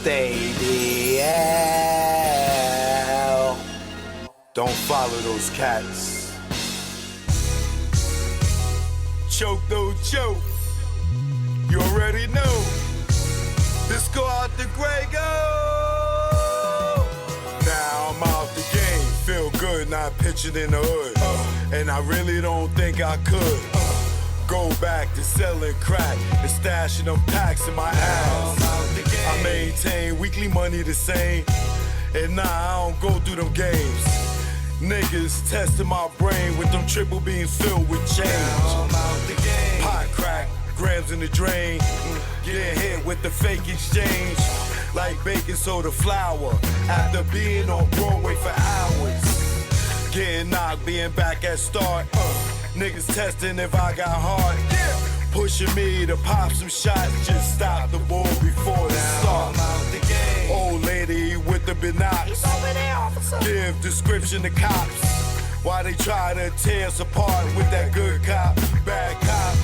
Stay the hell. Don't follow those cats. Choke, don't choke. You already know. Let's go out the Grego. Now I'm out the game. Feel good, not pitching in the hood. And I really don't think I could go back to selling crack and stashing them packs in my ass. I maintain weekly money the same. And nah, I don't go through them games. Niggas testing my brain with them triple beams filled with change. Pot crack, grams in the drain. Getting hit with the fake exchange. Like baking soda flour after being on Broadway for hours. Getting knocked, being back at start. Niggas testing if I got heart. Pushing me to pop some shots. Just stop the ball before the start. Old lady with the binocs. Give description to cops. Why they try to tear us apart with that good cop, bad cop.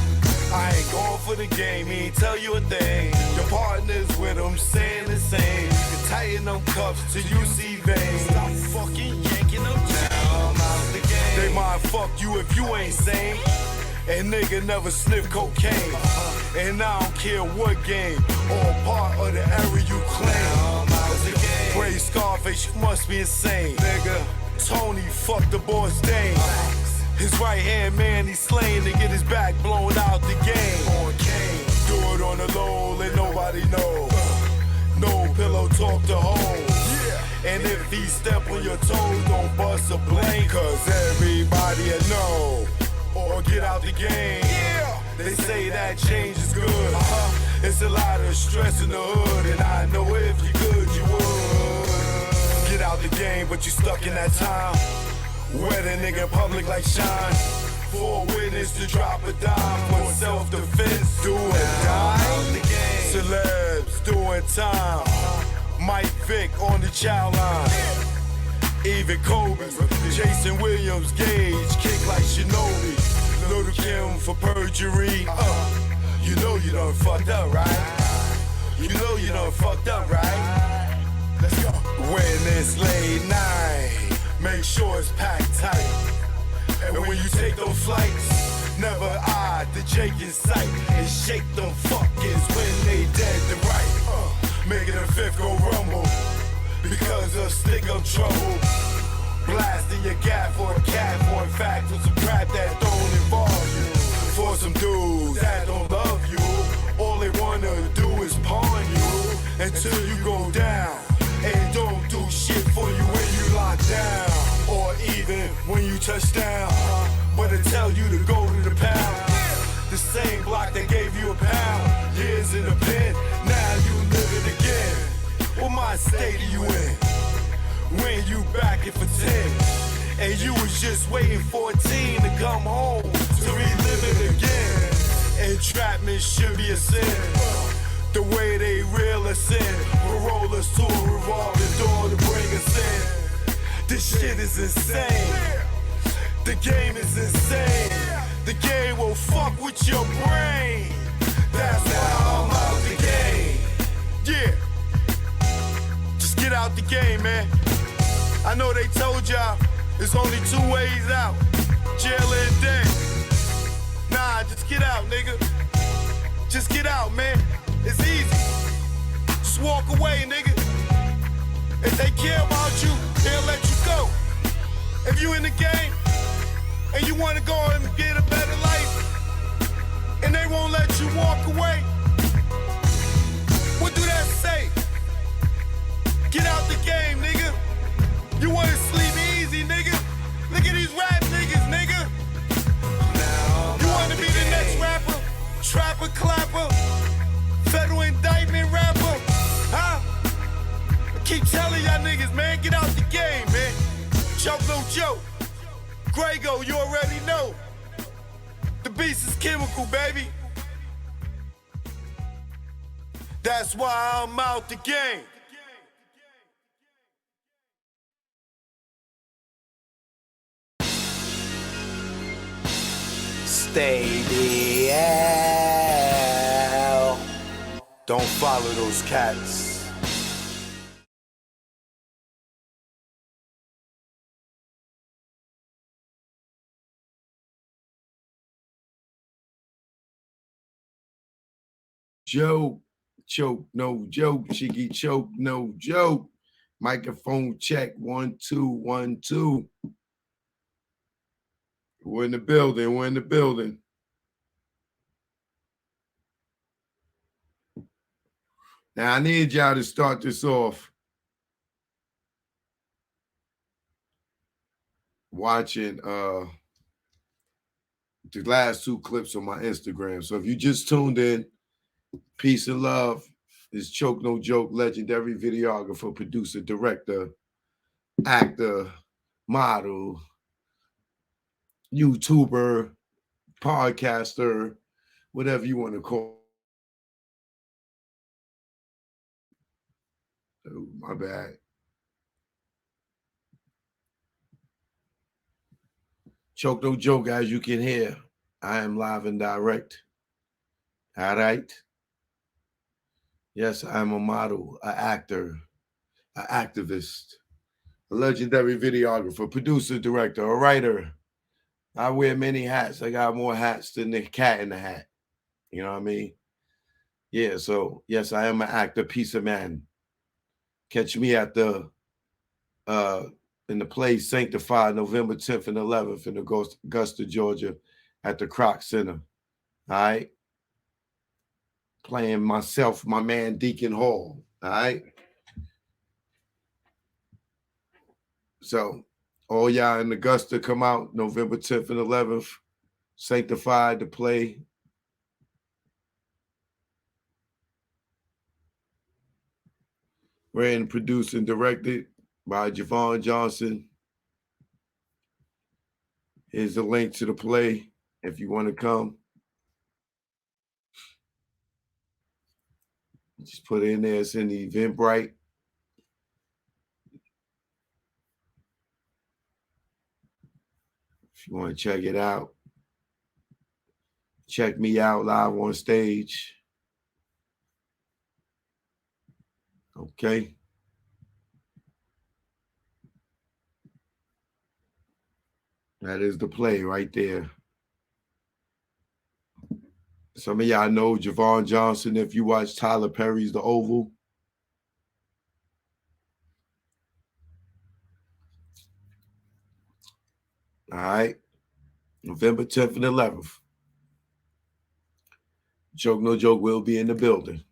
I ain't going for the game, he ain't tell you a thing. Your partners with them saying the same. You can tighten them cuffs till you see veins. Stop fucking yanking them down. They might fuck you if you ain't sane. And nigga never sniff cocaine. And I don't care what game or part of the area you claim. Gray Scarface, you must be insane. Nigga, Tony fucked the boss Dane. His right hand man, he's slain to get his back blown out the game. Do it on the low, let nobody know. No pillow talk to home. And if he step on your toes, don't bust a blame. Cause everybody will know. Or get out the game. They say that change is good. It's a lot of stress in the hood. And I know if you could, you would. Get out the game, but you stuck in that time. Wet a nigga in public like Shine. For a witness to drop a dime. For self-defense, do or die. Celebs doing time. Mike Vick on the child line. Even Kobe, Jason Williams, Gage, kick like Shinobi. Little Kim for perjury. You know you done fucked up, right? You know you done fucked up, right? Let's go. When it's late night, make sure it's packed tight. And when you take those flights, never eye the Jake in sight. And shake them fuckers when they dead to right. Making a fifth go rumble. Because of stick of trouble. Blasting your gap for a cat. For in fact, for some crap that don't involve you. For some dudes that don't love you. All they wanna do is pawn you. Until you go down. And don't do shit for you when you lock down. Or even when you touch down. But they tell you to go to the pound. The same block that gave you a pound. Years in the pen, now you live it again. What mind state are you in? When you back it for 10. And you was just waiting for a teen to come home to relive it again. Entrapment should be a sin. The way they reel us in. Parole us to a revolving door to bring us in. This shit is insane. The game is insane. The game will fuck with your brain. That's why I'm out the game. Yeah. Just get out the game, man. I know they told y'all there's only 2 ways out. Jail and death. Nah, just get out, nigga. Just get out, man. It's easy. Just walk away, nigga. If they care about you, they'll let you go. If you in the game and you want to go and get a better life and they won't let you walk away, what do that say? Get out the game, nigga. You want to sleep easy, nigga? Look at these rap niggas, nigga. You want to be the next rapper? Trapper, clapper, federal indictment rapper? Huh? I keep telling y'all niggas, man, get out the game, man. Choke, no joke. Grego, you already know. The beast is chemical, baby. That's why I'm out the game. Stay the hell. Don't follow those cats. joke. Choke, no joke. Cheeky choke, no joke. Microphone check, 1, 2, 1, 2. We're in the building. We're in the building. Now I need y'all to start this off watching the last two clips on my Instagram. So if you just tuned in, peace and love. Is Choke No Joke, legendary videographer, producer, director, actor, model, YouTuber, podcaster, whatever you want to call. Oh, my bad. Choke No Joke, as you can hear, I am live and direct. All right. Yes, I'm a model, an actor, an activist, a legendary videographer, producer, director, a writer. I wear many hats. I got more hats than the cat in the hat. You know what I mean? Yeah, so yes, I am an actor, piece of man. Catch me at the in the play Sanctified November 10th and 11th in Augusta, Georgia at the Croc Center. All right. Playing myself, my man Deacon Hall. All right. So all y'all in Augusta come out November 10th and 11th. Sanctified to play. Written, produced, and directed by Javon Johnson. Here's the link to the play if you want to come. Just put it in there. It's in the Eventbrite. If you want to check it out, check me out live on stage. Okay. That is the play right there. Some of y'all know Javon Johnson if you watch Tyler Perry's The Oval. All right. November 10th and 11th. Joke No Joke will be in the building.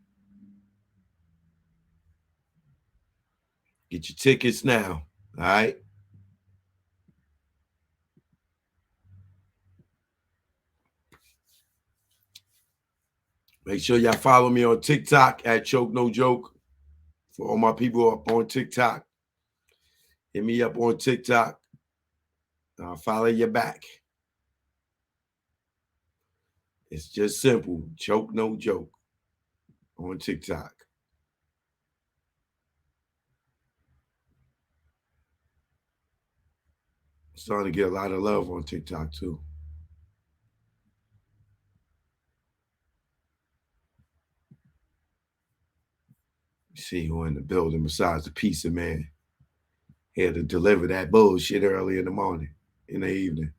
Get your tickets now. All right. Make sure y'all follow me on TikTok at Choke No Joke. For all my people up on TikTok, hit me up on TikTok. I'll follow you back. It's just simple. Choke No Joke on TikTok. Starting to get a lot of love on TikTok too. See who in the building besides the pizza man. Here to deliver that bullshit early in the morning, in the evening.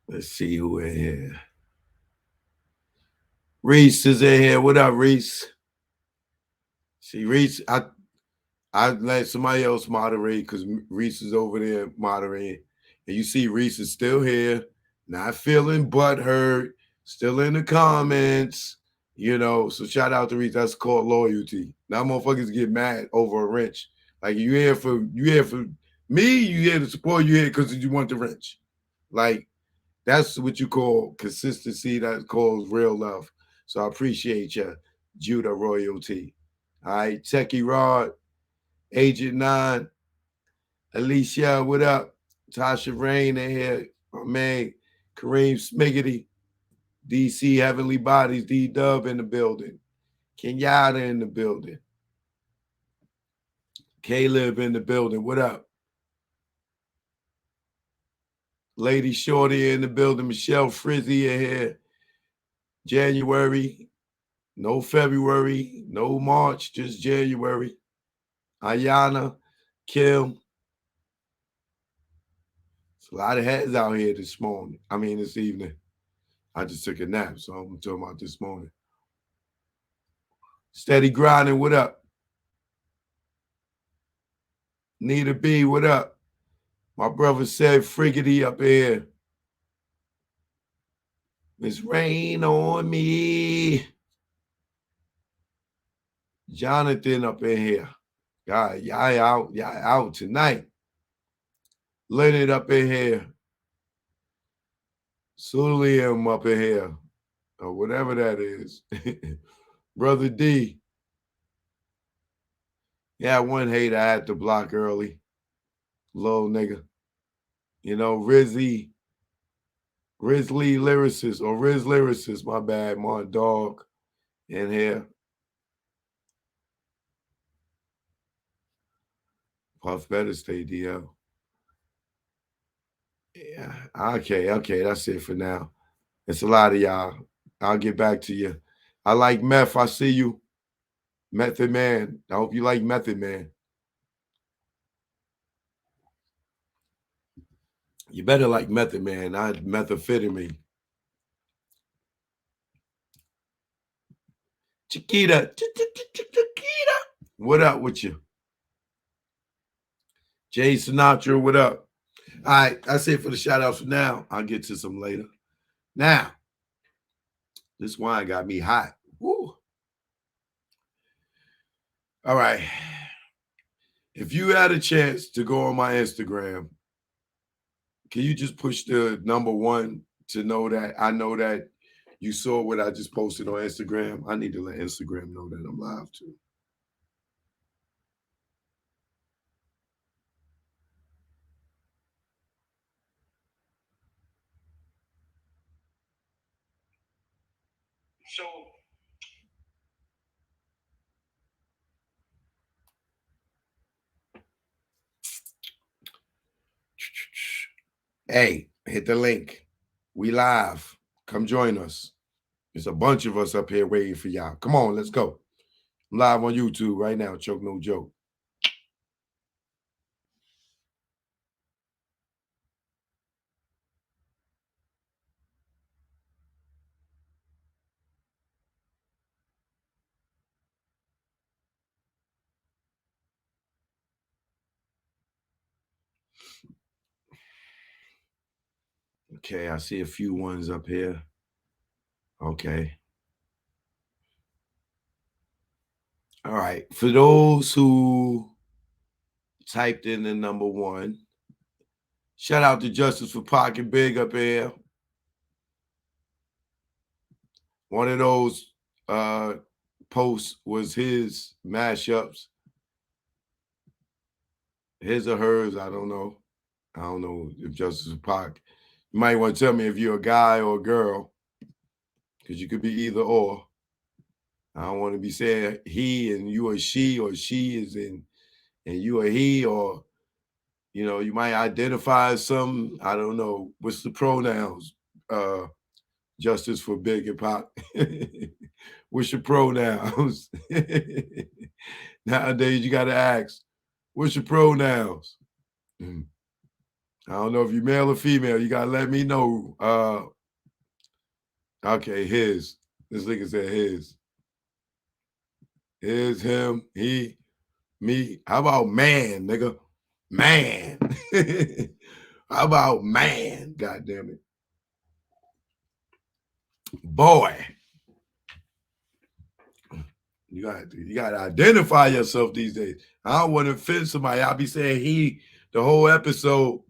Let's see who in here. Reese is in here. What up, Reese? See, Reese, I let somebody else moderate because Reese is over there moderating. And you see Reese is still here, not feeling butthurt, still in the comments. You know, so shout out to Reese. That's called loyalty. Now motherfuckers get mad over a wrench. Like you here for me, you here to support, you here because you want the wrench. Like that's what you call consistency. That calls real love. So I appreciate you, Judah Royalty. All right, Techie Rod, Agent 9, Alicia, what up? Tasha Rain in here, my man, Kareem Smiggity, DC Heavenly Bodies, D-Dub in the building, Kenyatta in the building, Caleb in the building, what up? Lady Shorty in the building, Michelle Frizzy in here, January, no February, no March, just January. Ayana, Kim. A lot of heads out here this morning. I mean, this evening. I just took a nap, so I'm talking about this morning. Steady grinding, what up? Nita B, what up? My brother said friggity up here. It's rain on me. Jonathan up in here. God, y'all out tonight. Leonard up in here. Sulium up in here. Or whatever that is. Brother D. Yeah, one hater I had to block early. Little nigga. You know, Risley lyricist or Riz lyricist, my bad, my dog in here. Puff better stay DL. Yeah, okay, that's it for now. It's a lot of y'all. I'll get back to you. I like Meth. I see you. Method Man. I hope you like Method Man. You better like Method Man, not methamphetamine. Chiquita. Chiquita. What up with you? Jay Sinatra, what up? All right, that's it for the shout outs for now. I'll get to some later. Now, this wine got me hot. Woo. All right. If you had a chance to go on my Instagram, can you just push the #1 to know that I know that you saw what I just posted on Instagram? I need to let Instagram know that I'm live too. So hey, hit the link. We live. Come join us. There's a bunch of us up here waiting for y'all. Come on, let's go. I'm live on YouTube right now. Choke no joke. Okay, I see a few ones up here. Okay. All right. For those who typed in the #1, shout out to Justice for Pocket Big up here. One of those posts was his mashups. His or hers, I don't know. I don't know if Justice for Pocket. You might want to tell me if you're a guy or a girl, because you could be either or. I don't want to be saying he and you are she, or she is in and you are he, or you know, you might identify as some, I don't know, what's the pronouns? Justice for Big and Pop. What's your pronouns? Nowadays you gotta ask, what's your pronouns? I don't know if you're male or female. You gotta let me know. Okay, his. This nigga said his. His, him, he, me. How about man, nigga? Man. How about man? God damn it. Boy. You gotta identify yourself these days. I don't want to offend somebody. I'll be saying he the whole episode.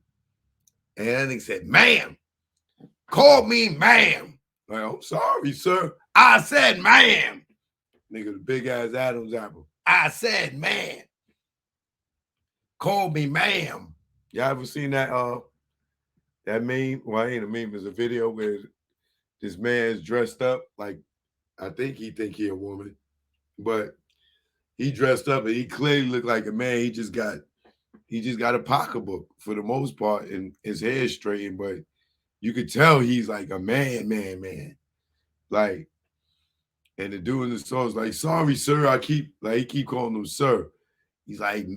And then he said, ma'am. Call me ma'am. Well, sorry, sir. I said ma'am. Nigga, the big ass Adam's apple. I said man. Call me ma'am. Y'all ever seen that that meme? Well, ain't a meme, it's a video where this man's dressed up like I think he a woman, but he dressed up and he clearly looked like a man. He just got a pocketbook for the most part and his hair straightened, but you could tell he's like a man. Like, and the dude in the song's like, sorry, sir. He keep calling him sir. He's like,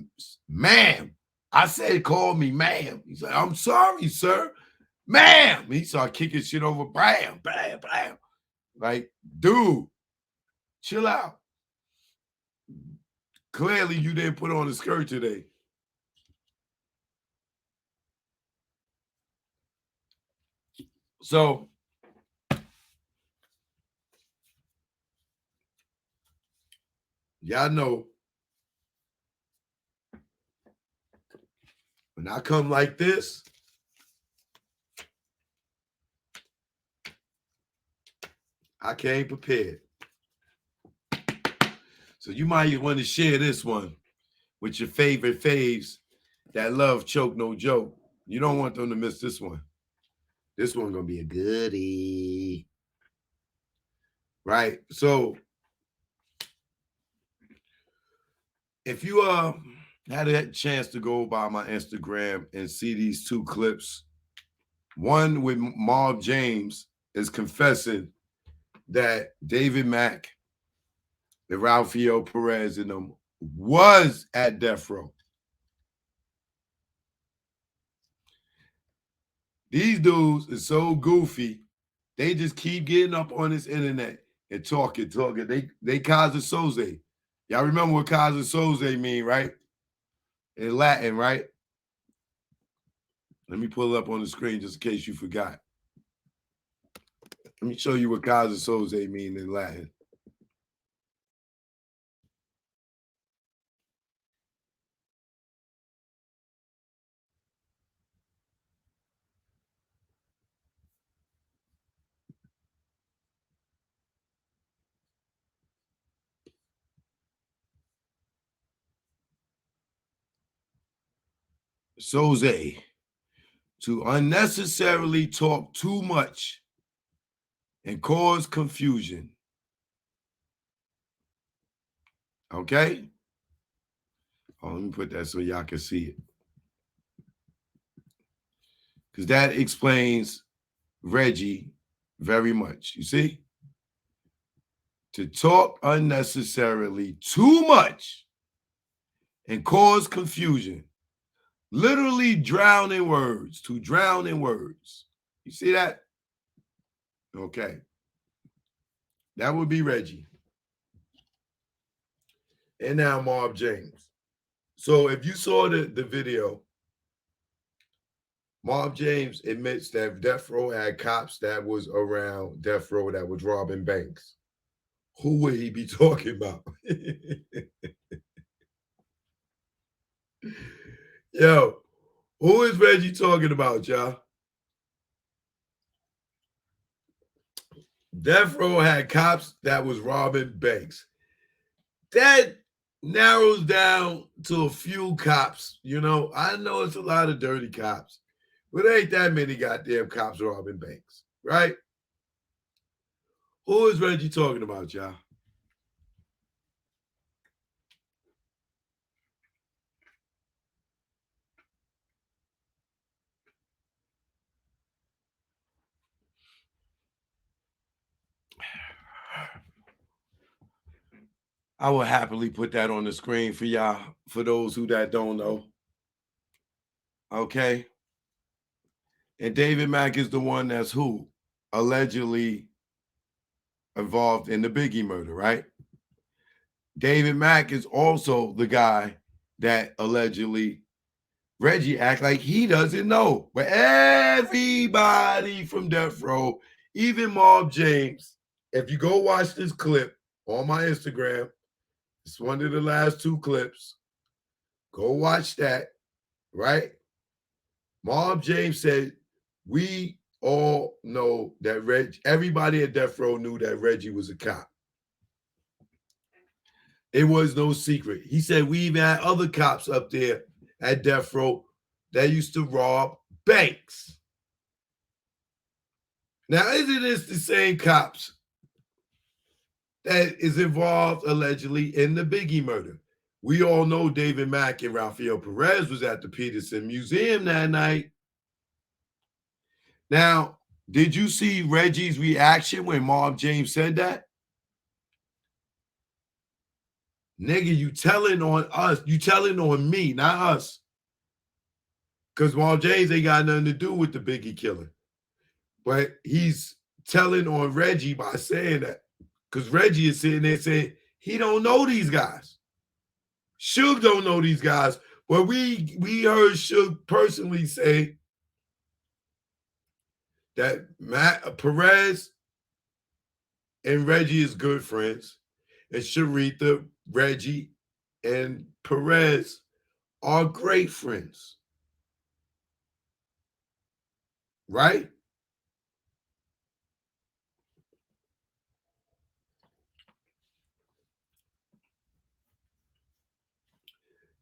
ma'am, I said, call me ma'am. He's like, I'm sorry, sir. Ma'am. He started kicking shit over. Bam, bam, bam. Like, dude, chill out. Clearly, you didn't put on a skirt today. So, y'all know when I come like this, I came prepared. So you might want to share this one with your favorite faves that love Choke No Joke. You don't want them to miss this one. This one gonna be a goodie. Right? So if you had a chance to go by my Instagram and see these two clips, one with Marv James is confessing that David Mack and Ralphio Perez and them was at Deathrow. These dudes is so goofy, they just keep getting up on this internet and talking. They Casa Soze. Y'all remember what Casa Soze mean, right? In Latin, right? Let me pull it up on the screen just in case you forgot. Let me show you what Casa Soze mean in Latin. Soze, to unnecessarily talk too much and cause confusion. Okay? Oh, let me put that so y'all can see it. Because that explains Reggie very much. You see? To talk unnecessarily too much and cause confusion. Literally drown in words, to drown in words. You see that? Okay. That would be Reggie. And now Marv James. So if you saw the video, Marv James admits that Deathrow had cops that was around Deathrow that was robbing banks. Who would he be talking about? Yo, who is Reggie talking about, y'all? Deathrow had cops that was robbing banks. That narrows down to a few cops. You know, I know it's a lot of dirty cops, but there ain't that many goddamn cops robbing banks, right? Who is Reggie talking about, y'all? I will happily put that on the screen for y'all, for those who that don't know. Okay. And David Mack is the one that's who? Allegedly involved in the Biggie murder, right? David Mack is also the guy that allegedly Reggie act like he doesn't know. But everybody from Deathrow, even Marv James, if you go watch this clip on my Instagram, it's one of the last two clips. Go watch that, right? Marv James said, we all know that everybody at Deathrow knew that Reggie was a cop. It was no secret. He said we even had other cops up there at Deathrow that used to rob banks. Now, isn't this the same cops that is involved allegedly in the Biggie murder? We all know David Mack and Ralphio Perez was at the Peterson Museum that night. Now, did you see Reggie's reaction when Marv James said that? Nigga, you telling on us. You telling on me, not us. Because Marv James ain't got nothing to do with the Biggie killing. But he's telling on Reggie by saying that. Because Reggie is sitting there saying he don't know these guys. Suge don't know these guys. But we heard Suge personally say that Matt Perez and Reggie is good friends. And Sharitha, Reggie, and Perez are great friends. Right?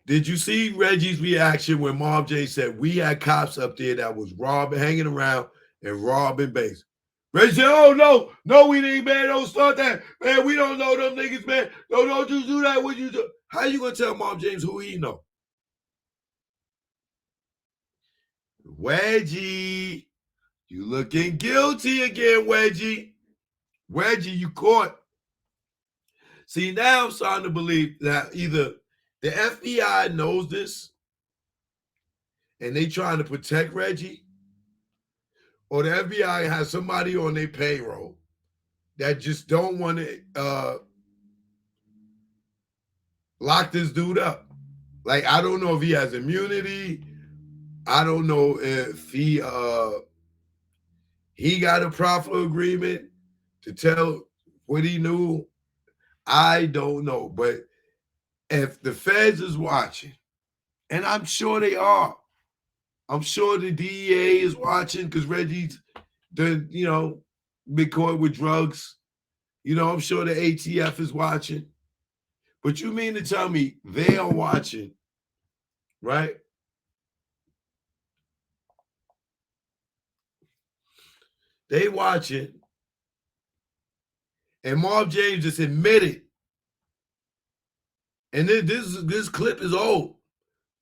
Did you see Reggie's reaction when Marv J said we had cops up there that was hanging around and robbing banks? Reggie said, oh, no, we didn't, man. Don't start that. Man, we don't know them niggas, man. No, don't you do that. What you do? How you going to tell Marv James who he know? Wedgie, you looking guilty again, Wedgie. Wedgie, you caught. See, now I'm starting to believe that either the FBI knows this and they trying to protect Reggie, or the FBI has somebody on their payroll that just don't want to lock this dude up. Like, I don't know if he has immunity. I don't know if he got a proper agreement to tell what he knew. I don't know. But if the feds is watching, and I'm sure they are, I'm sure the DEA is watching because Reggie's been caught with drugs. I'm sure the ATF is watching. But you mean to tell me they are watching, right? They watching. And Marv James just admitted. And then this clip is old.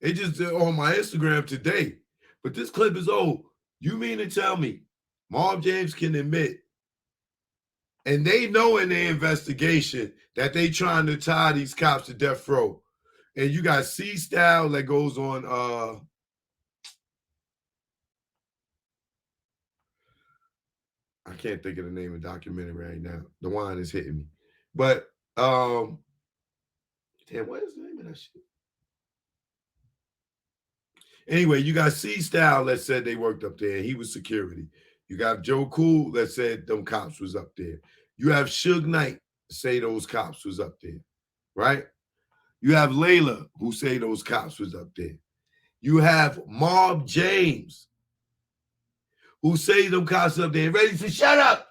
It just on my Instagram today. But this clip is old. You mean to tell me Marv James can admit, and they know in their investigation that they trying to tie these cops to death row. And you got C-Style that goes on I can't think of the name of the documentary right now. The wine is hitting me. But damn, what is the name of that shit? Anyway, you got C-Style that said they worked up there. He was security. You got Joe Cool that said them cops was up there. You have Suge Knight say those cops was up there, right? You have Layla who say those cops was up there. You have Marv James who say them cops up there. Ready to shut up,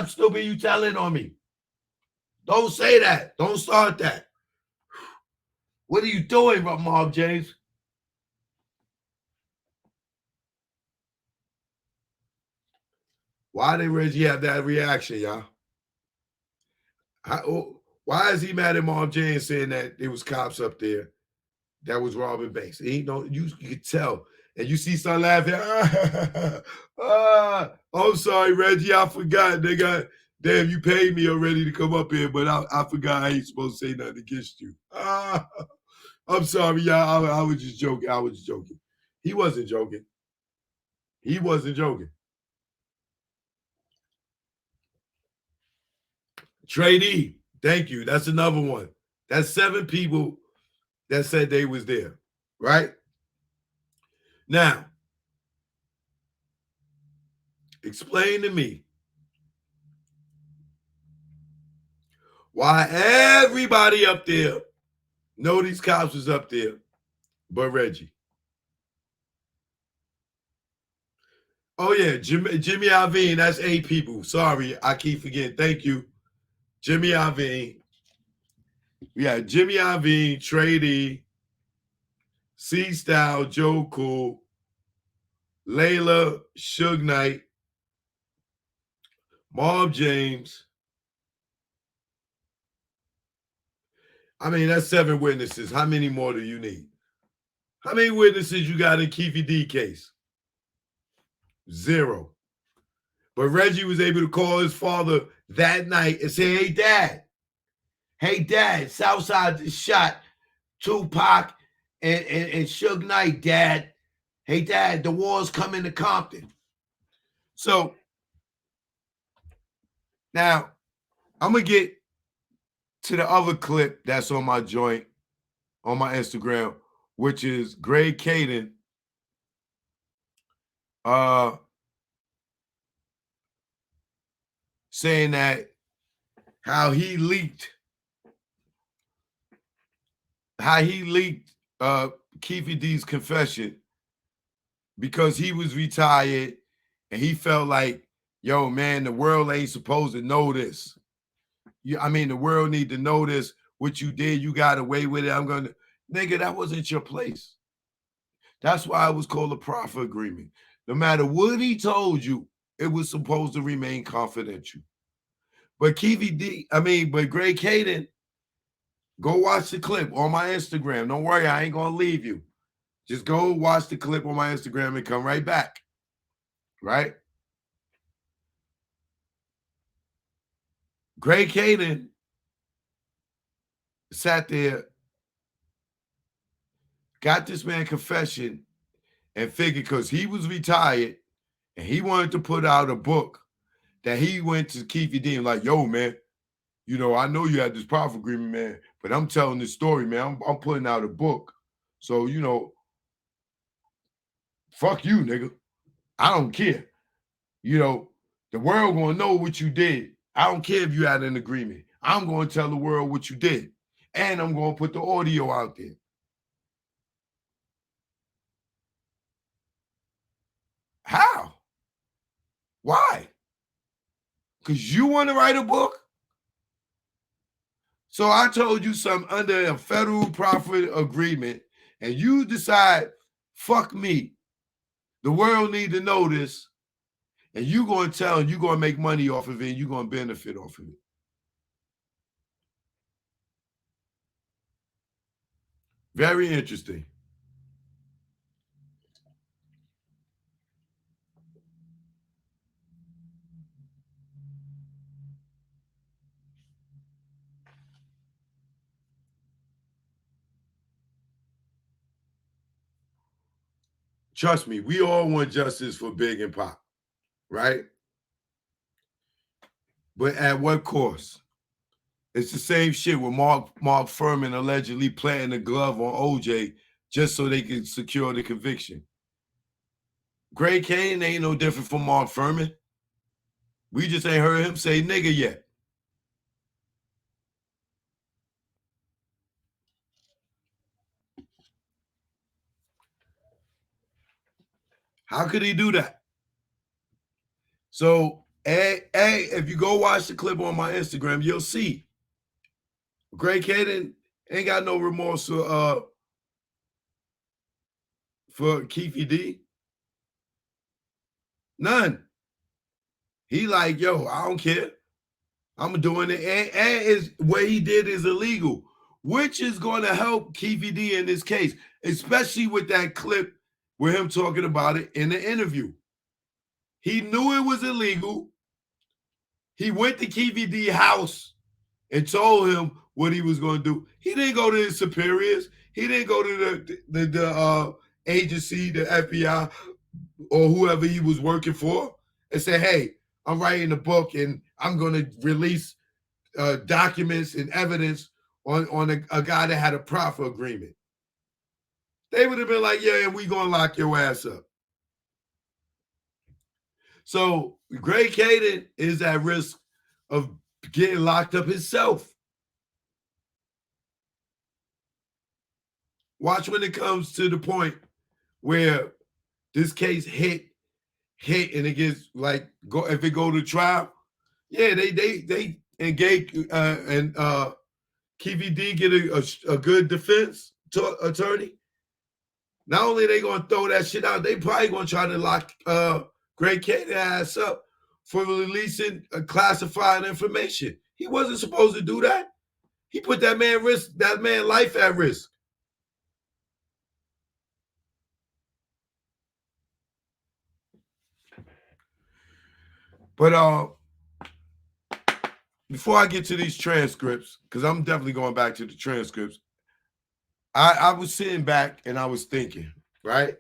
stupid, you telling on me. Don't say that. Don't start that. What are you doing, Marv James? Why did Reggie have that reaction, y'all? Why is he mad at Marv James saying that there was cops up there that was robbing banks? You could tell. And you see some laughing. I'm sorry, Reggie. I forgot. Damn, you paid me already to come up here, but I forgot I ain't supposed to say nothing against you. I'm sorry, y'all. I was just joking. He wasn't joking. Trainee, thank you. That's another one. That's 7 people that said they was there, right? Now, explain to me why everybody up there know these cops was up there but Reggie. Oh, yeah, Jimmy Iovine, that's 8 people. Sorry, I keep forgetting. Thank you. Jimmy Iovine. Yeah, Jimmy Iovine, Trady, C-Style, Joe Cool, Layla, Suge Knight, Marv James. I mean, that's 7 witnesses. How many more do you need? How many witnesses you got in Keefe D case? 0. But Reggie was able to call his father that night and say, hey, Dad, Southside just shot Tupac and Suge Knight, Dad. Hey, Dad, the war's coming to Compton. So now I'm going to get to the other clip that's on my joint, on my Instagram, which is Greg Caden saying that how he leaked Keefe D's confession because he was retired and he felt like, yo, man, the world ain't supposed to know this. The world need to know this. What you did, you got away with it. Nigga, that wasn't your place. That's why it was called a profit agreement. No matter what he told you, it was supposed to remain confidential. But Greg Caden, go watch the clip on my Instagram. Don't worry, I ain't gonna leave you. Just go watch the clip on my Instagram and come right back. Right? Greg Caden sat there, got this man confession, and figured because he was retired and he wanted to put out a book that he went to Keefe D and like, yo, man, I know you had this profit agreement, man, but I'm telling this story, man. I'm putting out a book. So, fuck you, nigga. I don't care. The world gonna know what you did. I don't care if you had an agreement. I'm going to tell the world what you did. And I'm going to put the audio out there. How? Why? Because you want to write a book? So I told you something under a federal profit agreement, and you decide, fuck me. The world need to know this, and you're going to tell and you're going to make money off of it, and you're going to benefit off of it. Very interesting. Trust me, we all want justice for Big and Pop, right? But at what cost? It's the same shit with Mark Furman allegedly planting a glove on OJ just so they could secure the conviction. Greg Caden ain't no different from Mark Furman. We just ain't heard him say nigga yet. How could he do that? So, if you go watch the clip on my Instagram, you'll see Greg Caden ain't got no remorse for Keefe D. None. He like, yo, I don't care. I'm doing it. And is what he did is illegal, which is going to help Keefe D in this case, especially with that clip with him talking about it in the interview. He knew it was illegal. He went to Keefe D's house and told him what he was going to do. He didn't go to his superiors. He didn't go to the agency, the FBI, or whoever he was working for and say, hey, I'm writing a book and I'm going to release documents and evidence on a guy that had a profit agreement. They would have been like, yeah, and we going to lock your ass up. So Greg Caden is at risk of getting locked up himself. Watch when it comes to the point where this case hit and it gets if it go to trial, yeah, they engage and Keefe D get a good defense attorney. Not only they gonna throw that shit out, they probably gonna try to lock Greg Caden ass up for releasing classified information. He wasn't supposed to do that. He put that man's life at risk. But before I get to these transcripts, because I'm definitely going back to the transcripts, I was sitting back and I was thinking, right?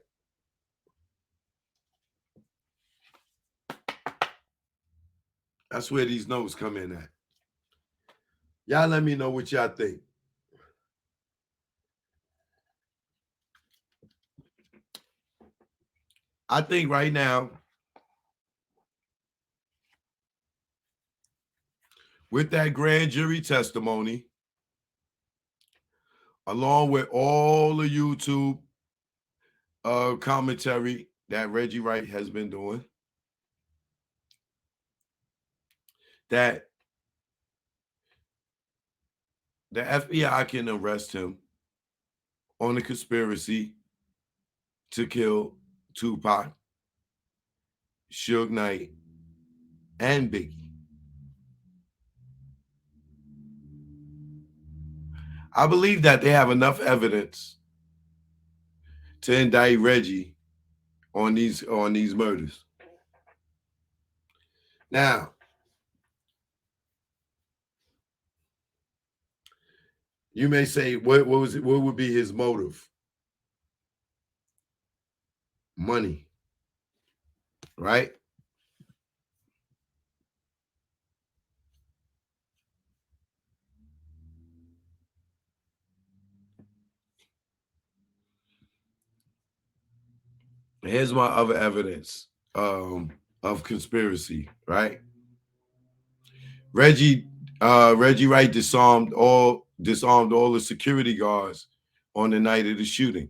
That's where these notes come in at. Y'all let me know what y'all think. I think right now, with that grand jury testimony, along with all the YouTube commentary that Reggie Wright has been doing, that the FBI can arrest him on a conspiracy to kill Tupac, Suge Knight, and Biggie. I believe that they have enough evidence to indict Reggie on these murders. Now, you may say, what would be his motive? Money, right? Here's my other evidence of conspiracy, right? Reggie Wright disarmed all the security guards on the night of the shooting.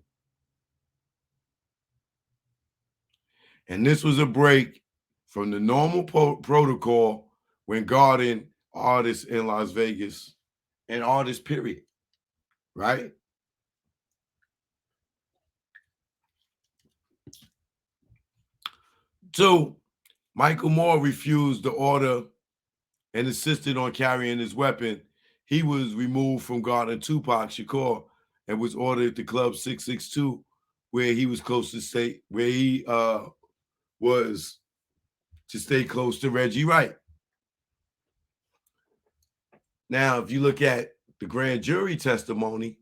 And this was a break from the normal protocol when guarding artists in Las Vegas and artists, period, right? Two, Michael Moore refused the order and insisted on carrying his weapon. He was removed from guarding Tupac Shakur and was ordered to Club 662, where he was close to stay, where he was to stay close to Reggie Wright. Now, if you look at the grand jury testimony,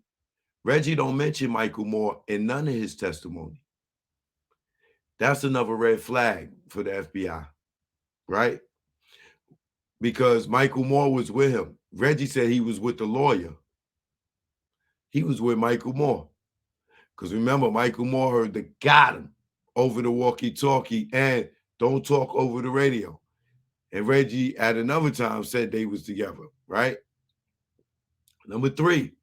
Reggie don't mention Michael Moore in none of his testimony. That's another red flag for the FBI, right? Because Michael Moore was with him. Reggie said he was with the lawyer. He was with Michael Moore. Because remember, Michael Moore heard the got him over the walkie-talkie and don't talk over the radio. And Reggie at another time said they was together, right? Number three,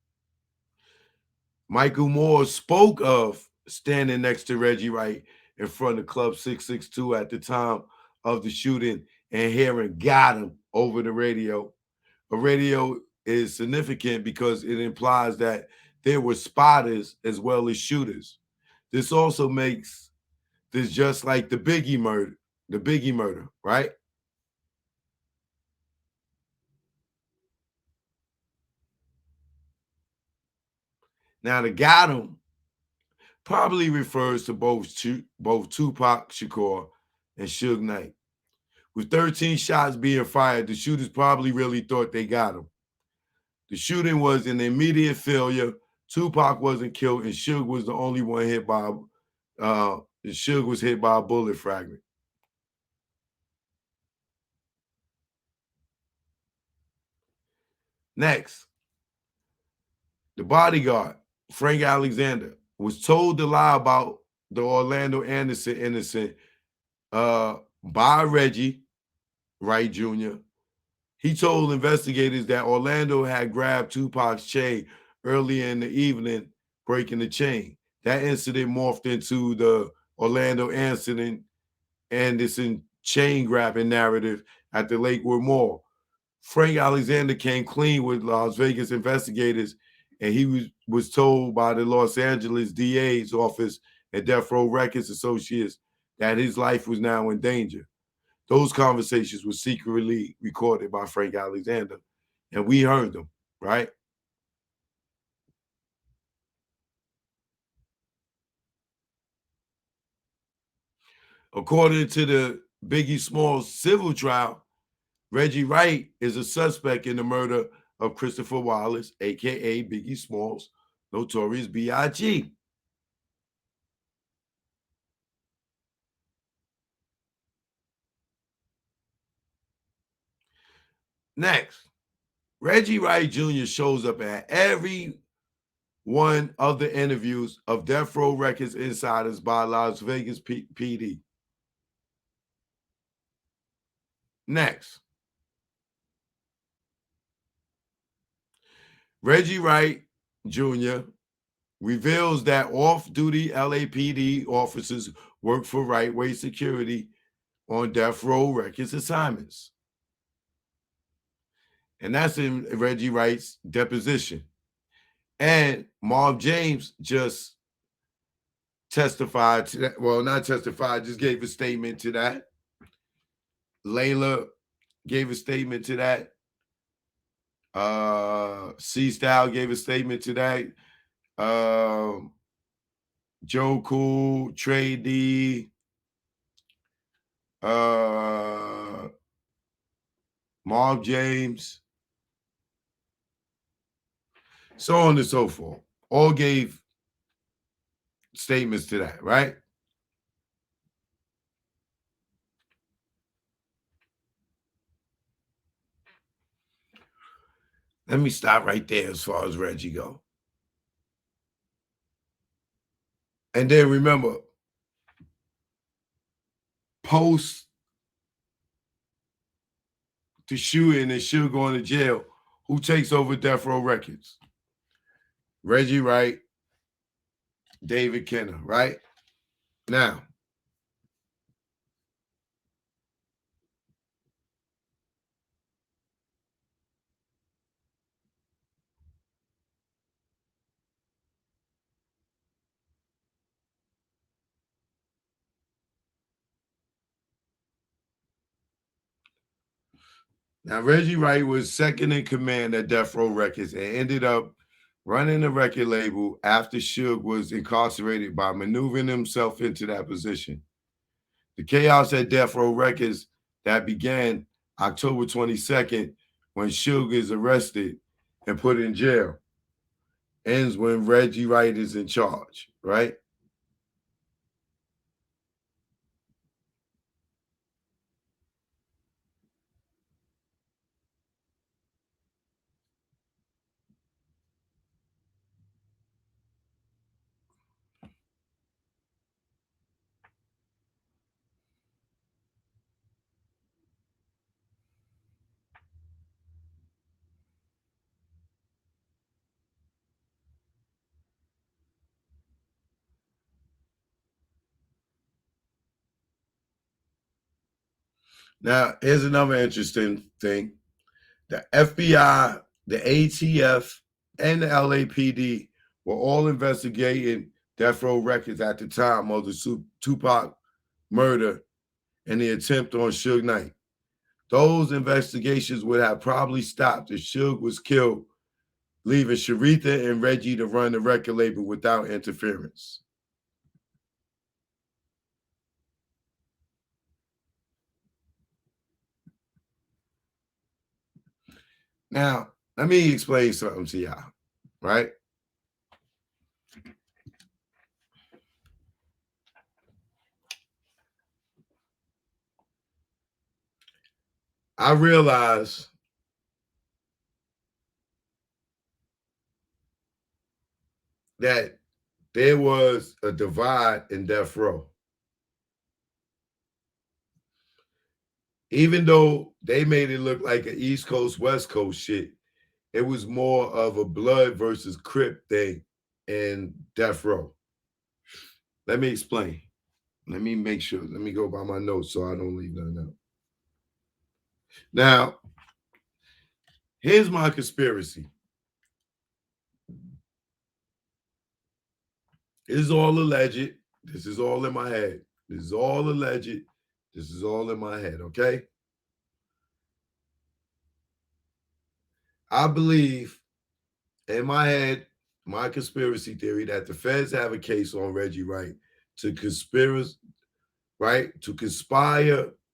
Michael Moore spoke of standing next to Reggie Wright in front of Club 662 at the time of the shooting and hearing got him over the radio. A radio is significant because it implies that there were spotters as well as shooters. This also makes this just like the Biggie murder, right? Now the got him probably refers to both Tupac Shakur and Suge Knight. With 13 shots being fired, the shooters probably really thought they got him. The shooting was an immediate failure. Tupac wasn't killed, and Suge was the only one hit by Suge was hit by a bullet fragment. Next, the bodyguard, Frank Alexander, was told to lie about the Orlando Anderson innocent by Reggie Wright Jr. He told investigators that Orlando had grabbed Tupac's chain earlier in the evening, breaking the chain. That incident morphed into the Orlando Anderson chain grabbing narrative at the Lakewood Mall. Frank Alexander came clean with Las Vegas investigators, and he was told by the Los Angeles DA's office and Deathrow Records Associates that his life was now in danger. Those conversations were secretly recorded by Frank Alexander, and we heard them, right? According to the Biggie Smalls civil trial, Reggie Wright is a suspect in the murder of Christopher Wallace, a.k.a. Biggie Smalls, Notorious B.I.G. Next, Reggie Wright Jr. shows up at every one of the interviews of Deathrow Records insiders by Las Vegas PD. Next, Reggie Wright Jr. reveals that off-duty LAPD officers work for Right Way Security on Deathrow Records assignments. And that's in Reggie Wright's deposition. And Marv James just testified to that. Well, not testified, just gave a statement to that. Layla gave a statement to that. C-Style gave a statement to that. Joe Cool, Trey D, Marv James, so on and so forth. All gave statements to that, right? Let me stop right there as far as Reggie go. And then remember, post the shooting and Suge going to jail, who takes over Deathrow Records? Reggie Wright, David Kenner, right? Now, Reggie Wright was second in command at Deathrow Records and ended up running the record label after Suge was incarcerated by maneuvering himself into that position. The chaos at Deathrow Records that began October 22nd when Suge is arrested and put in jail ends when Reggie Wright is in charge, right? Now, here's another interesting thing. The FBI, the ATF, and the LAPD were all investigating Deathrow Records at the time of the Tupac murder and the attempt on Suge Knight. Those investigations would have probably stopped if Suge was killed, leaving Sharitha and Reggie to run the record label without interference. Now, let me explain something to y'all, right? I realize that there was a divide in Death Row. Even though they made it look like an East Coast, West Coast shit, it was more of a blood versus Crip thing in Death Row. Let me explain. Let me make sure. Let me go by my notes so I don't leave nothing out. Now, here's my conspiracy. This is all alleged. This is all in my head. This is all alleged. This is all in my head, okay? I believe in my head, my conspiracy theory, that the feds have a case on Reggie Wright to conspire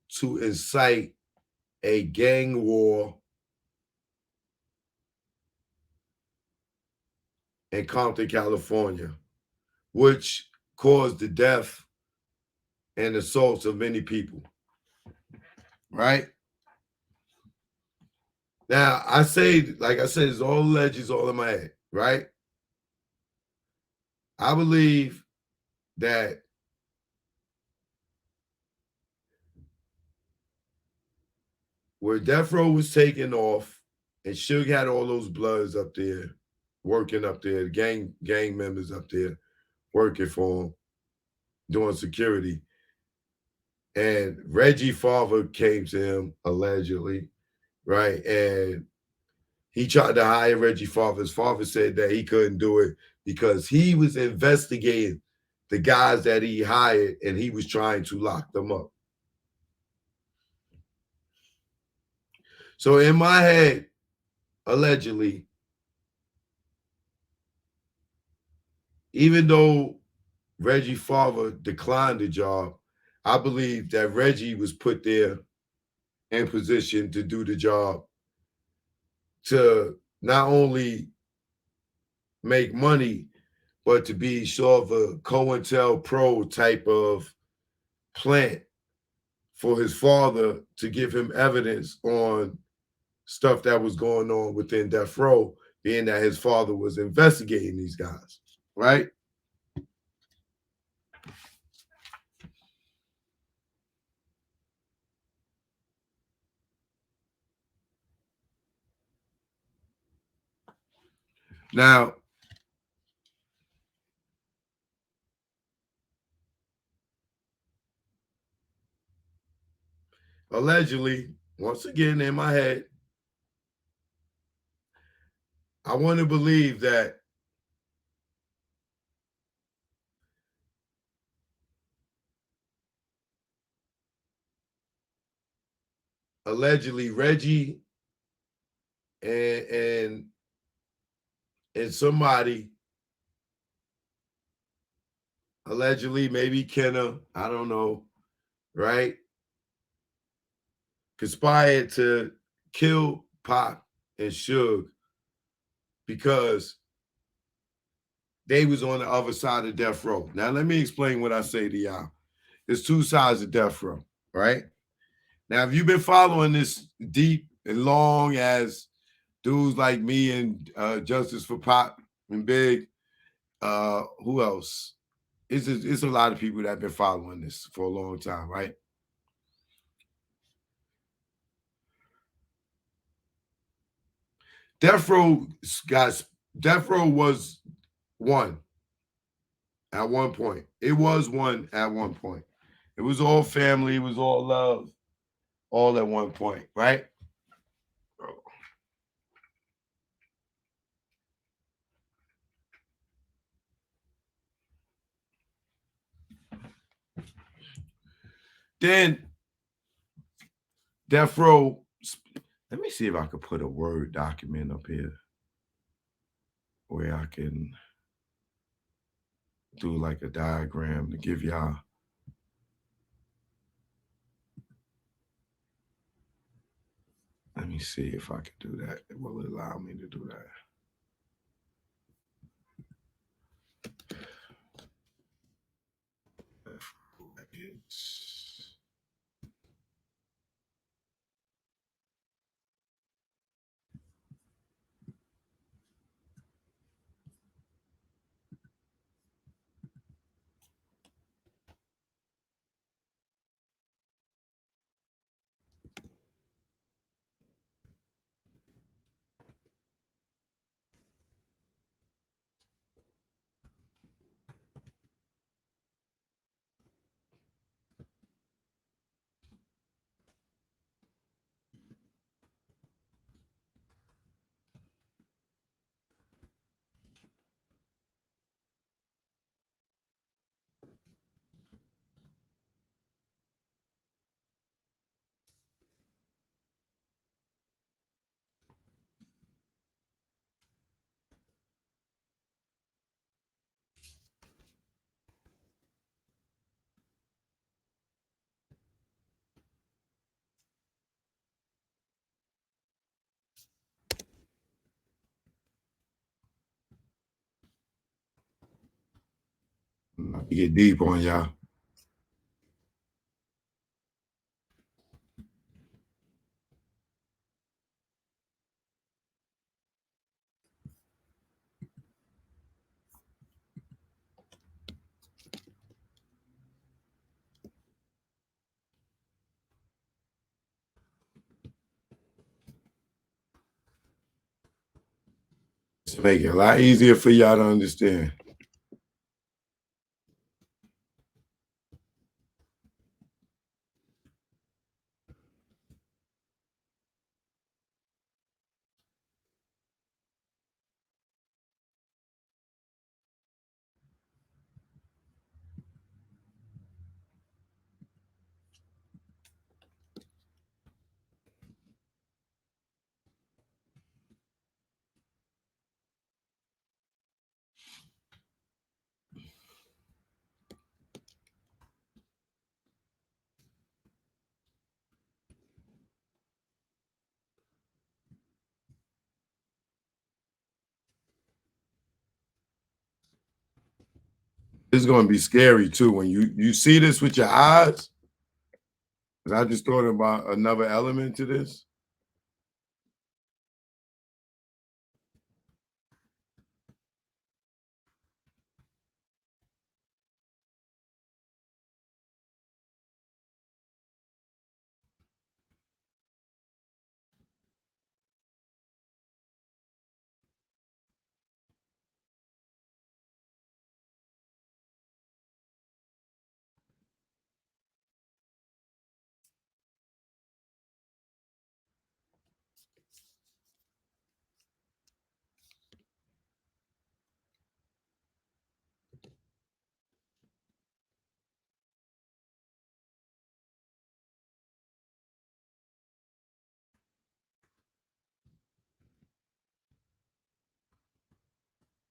to incite a gang war in Compton, California, which caused the death and assaults of many people, right? Now, I say, like I said, it's all legends all in my head, right? I believe that where Deathrow was taking off and Suge had all those bloods up there, working up there, gang members up there working for him, doing security. And Reggie father came to him, allegedly, right? And he tried to hire Reggie father. His father said that he couldn't do it because he was investigating the guys that he hired and he was trying to lock them up. So in my head, allegedly, even though Reggie father declined the job, I believe that Reggie was put there in position to do the job to not only make money, but to be sort of a COINTELPRO type of plant for his father to give him evidence on stuff that was going on within Deathrow, being that his father was investigating these guys, right? Now, allegedly, once again in my head, I want to believe that allegedly Reggie and and somebody allegedly maybe Kenna, I don't know, right? Conspired to kill Pac and Suge because they was on the other side of death row. Now let me explain what I say to y'all. There's two sides of death row, right? Now, if you've been following this deep and long as dudes like me and Justice for Pac and Big, who else? It's a lot of people that have been following this for a long time, right? Deathrow was one at one point. It was one at one point. It was all family. It was all love, all at one point, right? Then Deathrow. Let me see if I could put a Word document up here where I can do like a diagram to give y'all. Let me see if I can do that. It will allow me to do that. Get deep on y'all. To make it a lot easier for y'all to understand. This is going to be scary too when you see this with your eyes. I just thought about another element to this.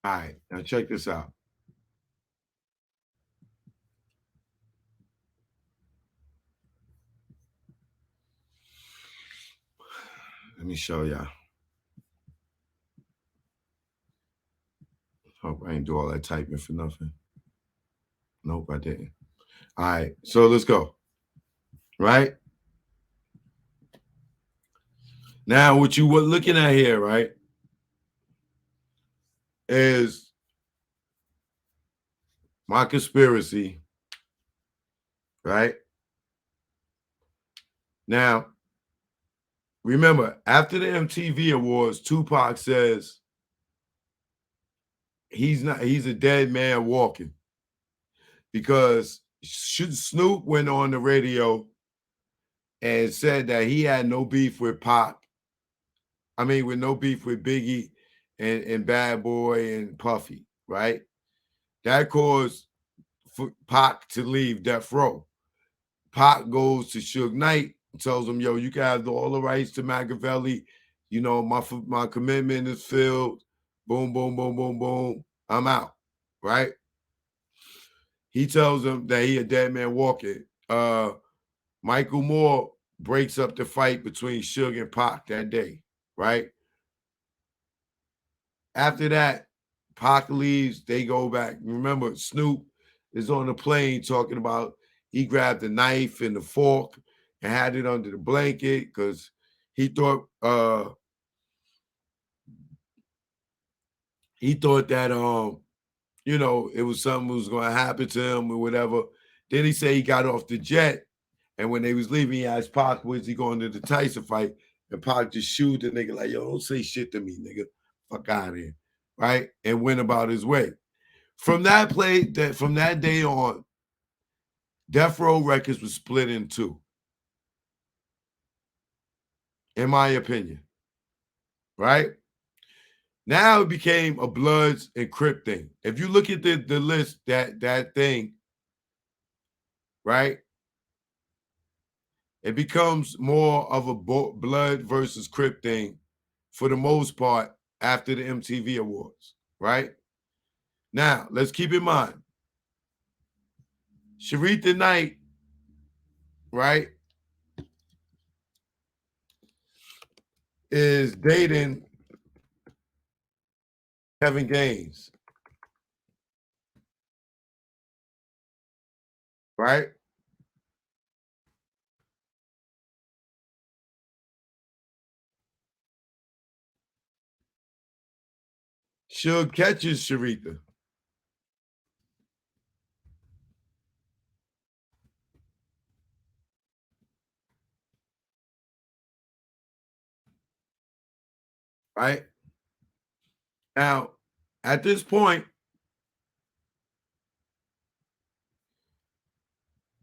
All right, now check this out. Let me show y'all. Hope I ain't do all that typing for nothing. Nope, I didn't. All right, so let's go. Right? Now, what you were looking at here, right, is my conspiracy, right? Now, remember, after the MTV Awards, Tupac says he's a dead man walking because Snoop went on the radio and said that he had no beef with Pac. I mean, with no beef with Biggie and Bad Boy and Puffy, right? That caused Pac to leave Deathrow. Pac goes to Suge Knight and tells him, yo, you can have all the rights to Machiavelli. You know, my commitment is filled. Boom, boom, boom, boom, boom. I'm out, right? He tells him that he a dead man walking. Michael Moore breaks up the fight between Suge and Pac that day, right? After that, Pac leaves, they go back. Remember, Snoop is on the plane talking about he grabbed the knife and the fork and had it under the blanket because he thought that you know, it was something was going to happen to him or whatever. Then he said he got off the jet, and when they was leaving, he asked Pac, where's he going to the Tyson fight? And Pac just shooed the nigga like, yo, don't say shit to me, nigga. Fuck out of here, right? And went about his way. From that day on, Death Row Records was split in two, in my opinion, right? Now it became a Bloods and Crip thing. If you look at the list, that thing, right? It becomes more of a Blood versus Crip thing for the most part after the MTV Awards, right? Now, let's keep in mind, Sharita Knight, right, is dating Kevin Gaines, right? Suge catches Sharita. Right? Now, at this point,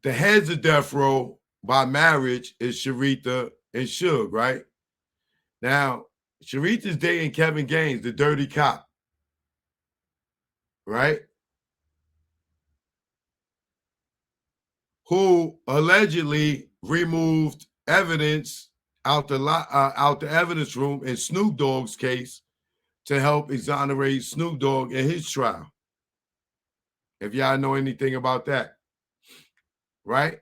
the heads of death row by marriage is Sharitha and Suge, right? Now, Sharitha's dating Kevin Gaines, the dirty cop, right? Who allegedly removed evidence out the evidence room in Snoop Dogg's case to help exonerate Snoop Dogg in his trial. If y'all know anything about that, right?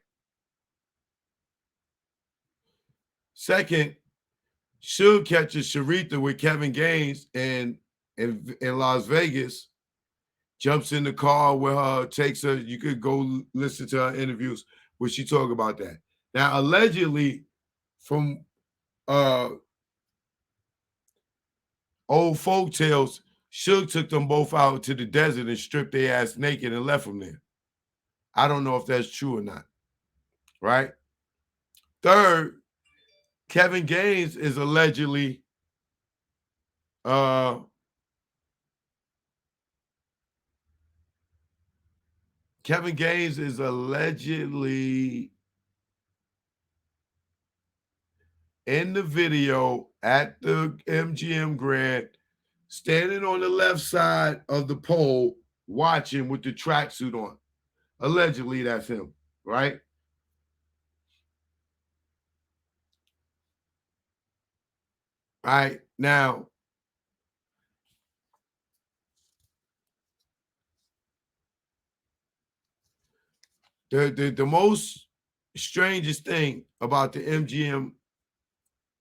Second, Suge catches Sharitha with Kevin Gaines in Las Vegas, jumps in the car with her, takes her. You could go listen to her interviews where she talk about that. Now, allegedly, from old folk tales, Suge took them both out to the desert and stripped their ass naked and left them there. I don't know if that's true or not, right? Third, Kevin Gaines is allegedly Kevin Gaines is allegedly in the video at the MGM Grand, standing on the left side of the pole, watching with the tracksuit on. Allegedly, that's him, right? All right. Now, the most strangest thing about the MGM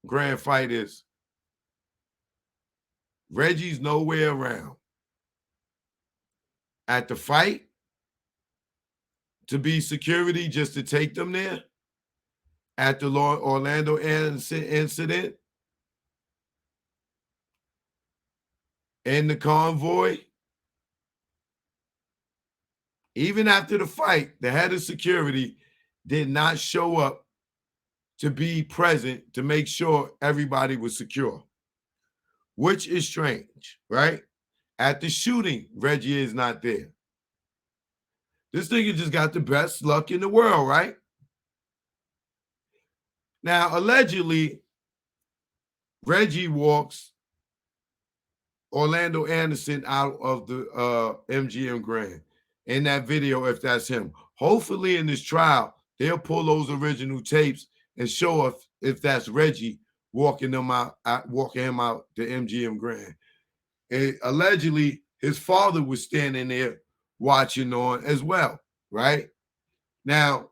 Grand fight is Reggie's nowhere around. At the fight, to be security just to take them there. At the Orlando incident, in the convoy, even after the fight, the head of security did not show up to be present to make sure everybody was secure, which is strange, right? At the shooting, Reggie is not there. This nigga just got the best luck in the world, right? Now, allegedly, Reggie walks Orlando Anderson out of the MGM Grand in that video, if that's him. Hopefully, in this trial, they'll pull those original tapes and show us if that's Reggie walking him out the MGM Grand. And allegedly, his father was standing there watching on as well, right? Now,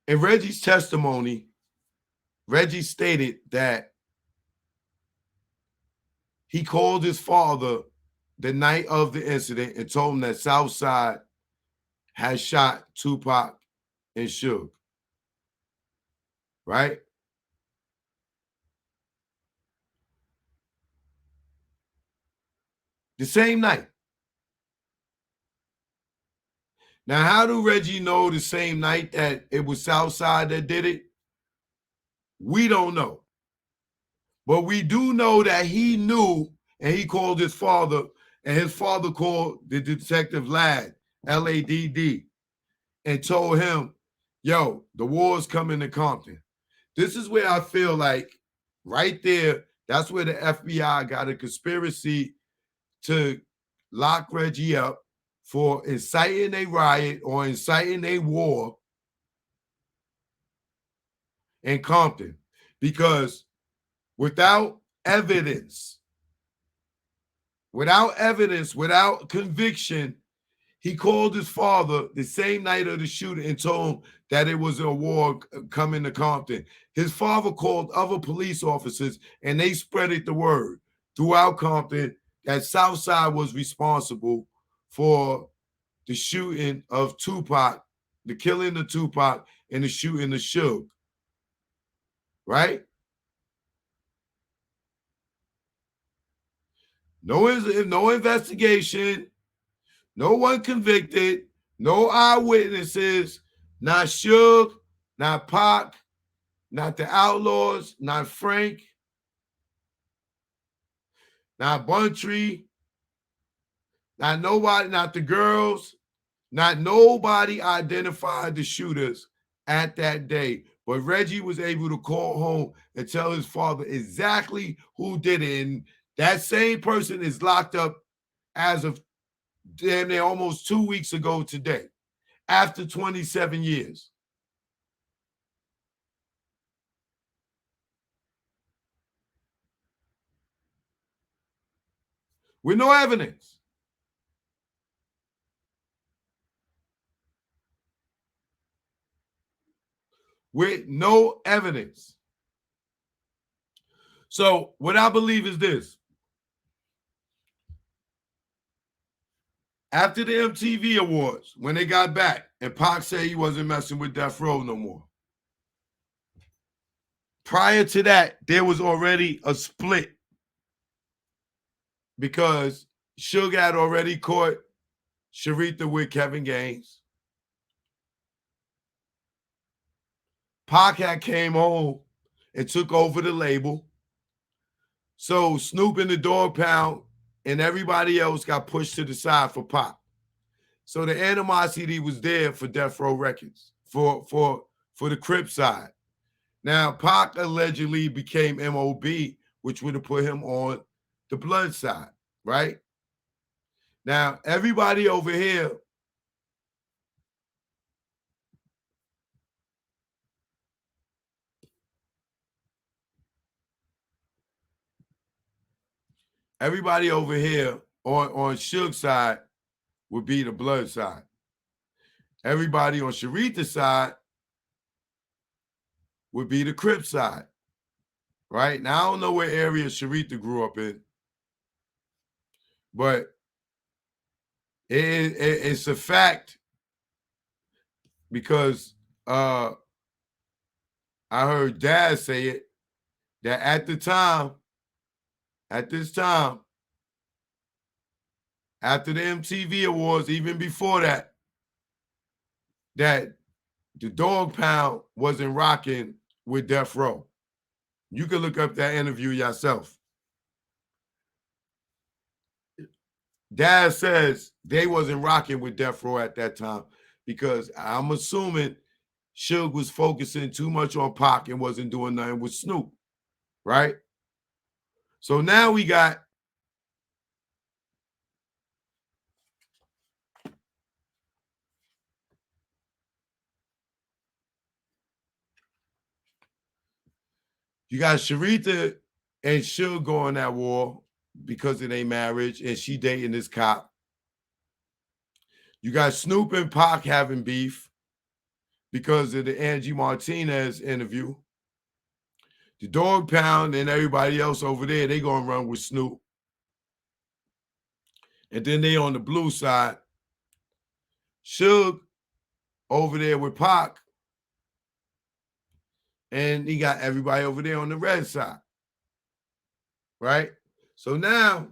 in Reggie's testimony, Reggie stated that he called his father the night of the incident and told him that Southside had shot Tupac and Suge, right? The same night. Now, how do Reggie know the same night that it was Southside that did it? We don't know. But we do know that he knew, and he called his father, and his father called the detective Ladd, Ladd, and told him, yo, the war's coming to Compton. This is where I feel like right there, that's where the FBI got a conspiracy to lock Reggie up for inciting a riot or inciting a war in Compton. Because without evidence, without conviction, he called his father the same night of the shooting and told him that it was a war coming to Compton. His father called other police officers and they spreaded the word throughout Compton that Southside was responsible for the shooting of Tupac, the killing of Tupac, and the shooting of Suge. Right? No investigation, No one convicted, no eyewitnesses, not Suge, not Pac, not the Outlaws, not Frank, not Buntree, not nobody, not the girls, not nobody identified the shooters at that day. But Reggie was able to call home and tell his father exactly who did it. And that same person is locked up as of damn near almost 2 weeks ago today, after 27 years. With no evidence. With no evidence. So what I believe is this. After the MTV Awards, when they got back, and Pac said he wasn't messing with Deathrow no more. Prior to that, there was already a split because Suge had already caught Sharita with Kevin Gaines. Pac had came home and took over the label. So Snoop and the Dog Pound and everybody else got pushed to the side for Pac. So the animosity was there for Death Row Records, for the Crip side. Now, Pac allegedly became MOB, which would have put him on the Blood side, right? Now, everybody over here, on Suge's side would be the Blood side. Everybody on Sharita's side would be the Crip side, right? Now, I don't know what area Sharita grew up in, but it's a fact because I heard Dad say it, that at this time, after the MTV Awards, even before that, that the Dog Pound wasn't rocking with Death Row. You can look up that interview yourself. Dad says they wasn't rocking with Death Row at that time because I'm assuming Suge was focusing too much on Pac and wasn't doing nothing with Snoop, right? So now we got Sharita and Suge going at war because of their marriage, and she dating this cop. You got Snoop and Pac having beef because of the Angie Martinez interview. The Dog Pound and everybody else over there, they gonna run with Snoop. And then they on the blue side. Suge over there with Pac. And he got everybody over there on the red side. Right? So now,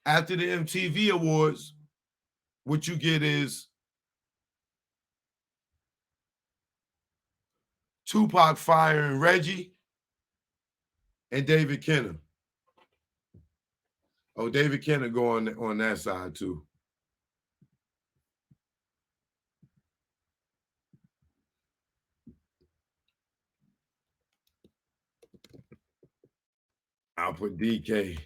after the MTV Awards, what you get is Tupac firing Reggie and David Kenner. Oh, David Kenner going on that side too. I'll put DK.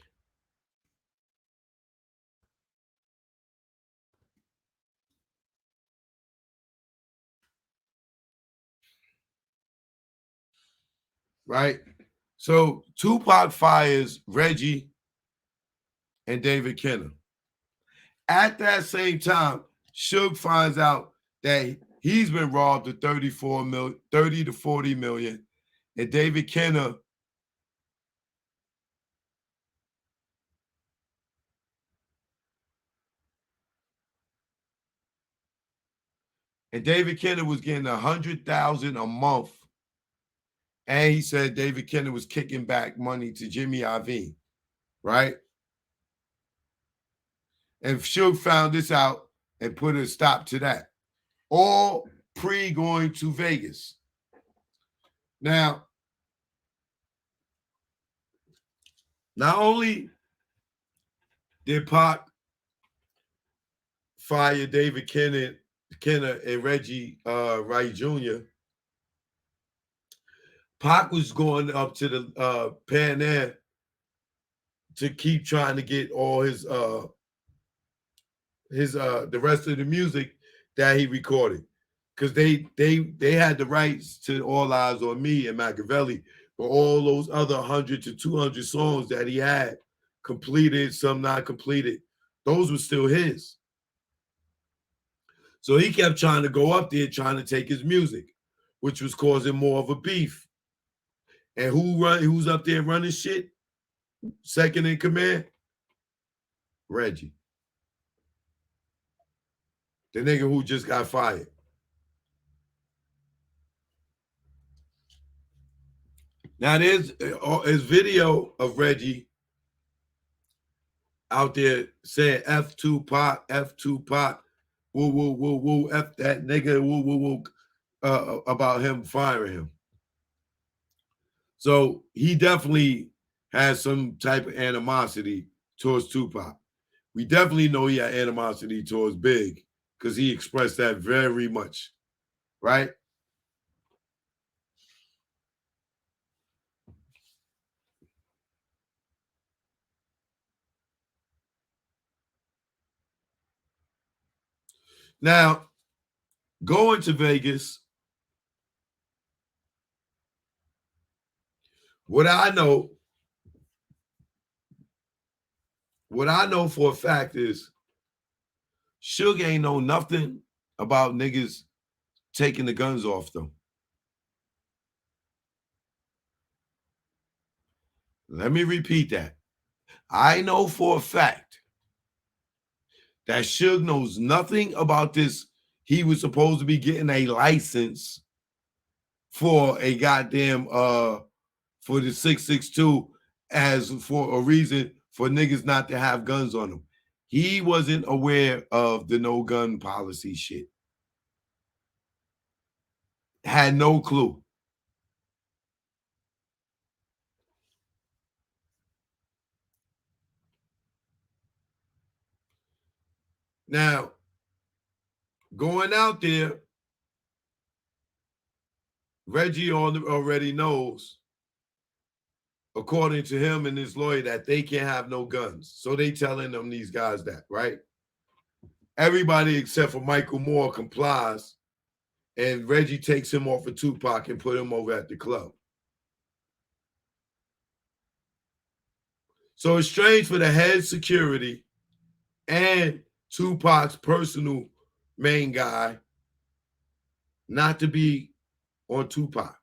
Right? So Tupac fires Reggie and David Kenner. At that same time, Suge finds out that he's been robbed of 30 to 40 million. And David Kenner was getting 100,000 a month. And he said David Kenner was kicking back money to Jimmy Iovine, right? And Suge found this out and put a stop to that. All pre going to Vegas. Now, not only did Pac fire David Kenner and Reggie Wright Jr., Pac was going up to the Pan Am to keep trying to get all his the rest of the music that he recorded, because they had the rights to All Eyes on Me and Machiavelli, but all those other 100 to 200 songs that he had completed, some not completed, those were still his. So he kept trying to go up there trying to take his music, which was causing more of a beef. And who's up there running shit? Second in command? Reggie. The nigga who just got fired. Now there's video of Reggie out there saying F Tupac, F Tupac, woo, woo, woo, woo, F that nigga, woo, woo, woo, about him firing him. So he definitely has some type of animosity towards Tupac. We definitely know he had animosity towards Big because he expressed that very much, right? Now, going to Vegas, what I know for a fact is Suge ain't know nothing about niggas taking the guns off them. Let me repeat that. I know for a fact that Suge knows nothing about this. He was supposed to be getting a license for a goddamn for the 662 as for a reason for niggas not to have guns on them. He wasn't aware of the no gun policy shit. Had no clue. Now, going out there, Reggie already knows, according to him and his lawyer, that they can't have no guns. So they telling them, these guys, that, right? Everybody except for Michael Moore complies, and Reggie takes him off of Tupac and put him over at the club. So it's strange for the head security and Tupac's personal main guy not to be on Tupac.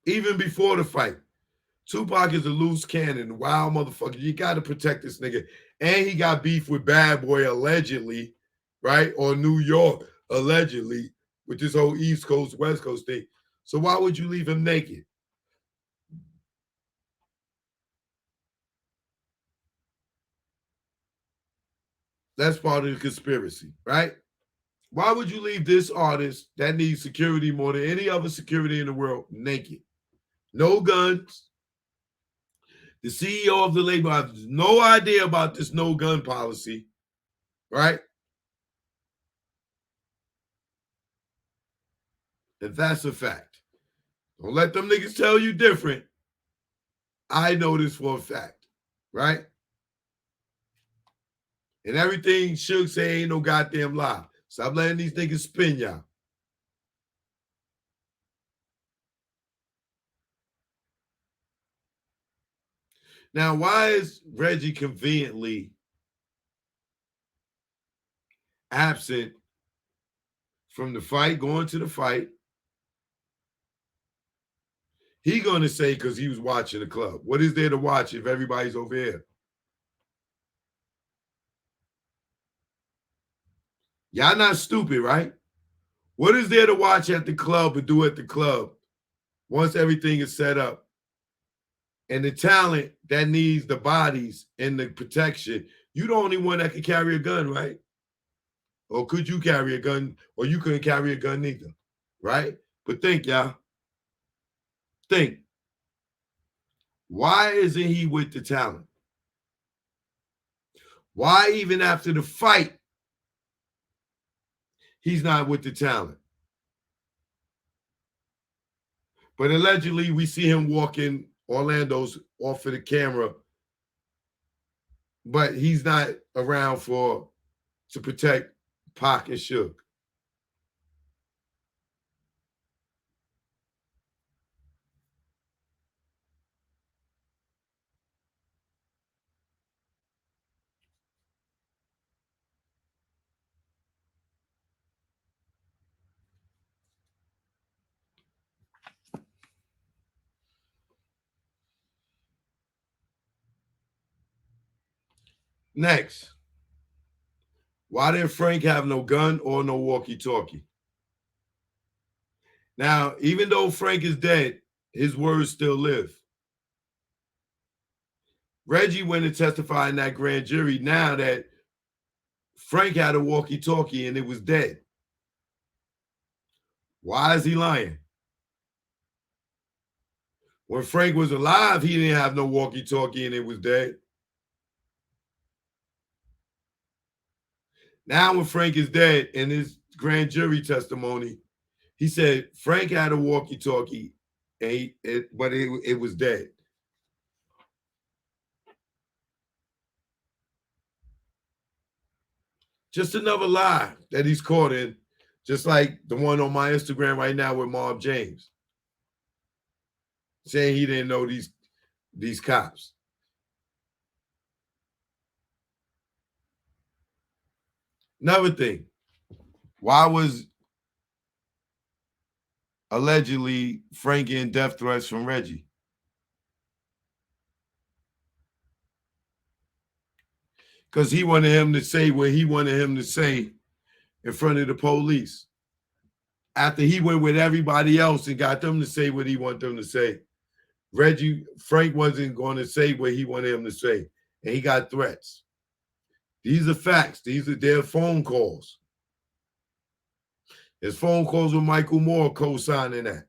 Even before the fight, Tupac is a loose cannon, wild motherfucker. You got to protect this nigga. And he got beef with Bad Boy allegedly, right? Or New York allegedly, with this whole East Coast, West Coast thing. So why would you leave him naked? That's part of the conspiracy, right? Why would you leave this artist that needs security more than any other security in the world naked? No guns. The CEO of the label has no idea about this no gun policy, right? And that's a fact. Don't let them niggas tell you different. I know this for a fact, right? And everything Suge say ain't no goddamn lie. Stop letting these niggas spin y'all. Now, why is Reggie conveniently absent from the fight, going to the fight? He gonna say because he was watching the club. What is there to watch if everybody's over here? Y'all not stupid, right? What is there to watch at the club or do at the club once everything is set up? and the talent that needs the bodies and the protection, you the only one that can carry a gun, right? Or could you carry a gun? Or you couldn't carry a gun neither, right? But think, y'all. Think. Why isn't he with the talent? Why, even after the fight, he's not with the talent? But allegedly, we see him walking Orlando's off of the camera, but he's not around to protect Pac and Suge. Next, why didn't Frank have no gun or no walkie-talkie? Now, even though Frank is dead, his words still live. Reggie went and testified in that grand jury now that Frank had a walkie-talkie and it was dead. Why is he lying? When Frank was alive, he didn't have no walkie-talkie and it was dead. Now, when Frank is dead, in his grand jury testimony, he said Frank had a walkie-talkie, but it was dead. Just another lie that he's caught in, just like the one on my Instagram right now with Marv James, saying he didn't know these cops. Another thing, why was allegedly Frank getting death threats from Reggie? Because he wanted him to say what he wanted him to say in front of the police. After he went with everybody else and got them to say what he wanted them to say, Frank wasn't going to say what he wanted him to say, and he got threats. These are facts. These are their phone calls. His phone calls with Michael Moore co-signing that.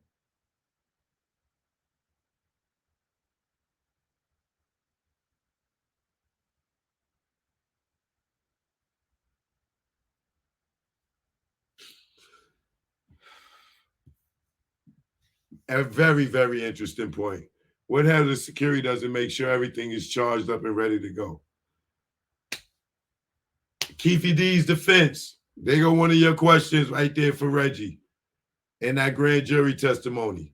A very, very interesting point. What head of security doesn't make sure everything is charged up and ready to go? Keefe D's defense. They go one of your questions right there for Reggie in that grand jury testimony.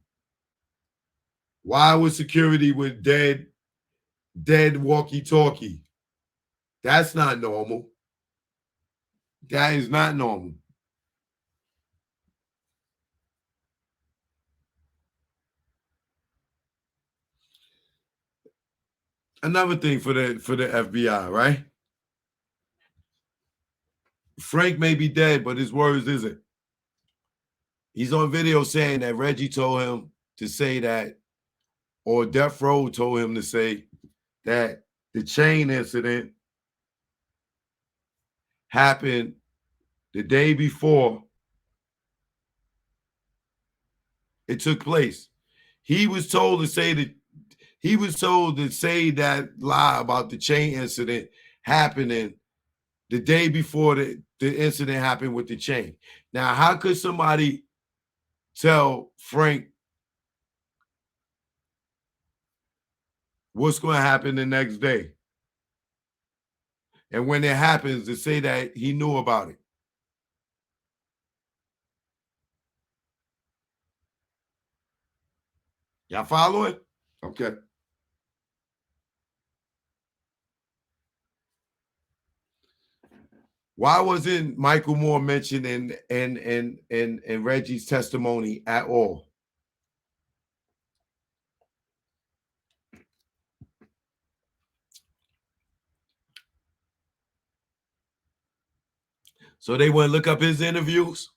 Why was security with dead walkie-talkie? That's not normal. That is not normal. Another thing for the FBI, right? Frank may be dead, but his words isn't. He's on video saying that Reggie told him to say that, or Deathrow told him to say that the chain incident happened the day before it took place. He was told to say that lie about the chain incident happening the day before the incident happened with the chain. Now, how could somebody tell Frank what's going to happen the next day? And when it happens, to say that he knew about it. Y'all following? Okay. Why wasn't Michael Moore mentioned in Reggie's testimony at all? So they wouldn't look up his interviews?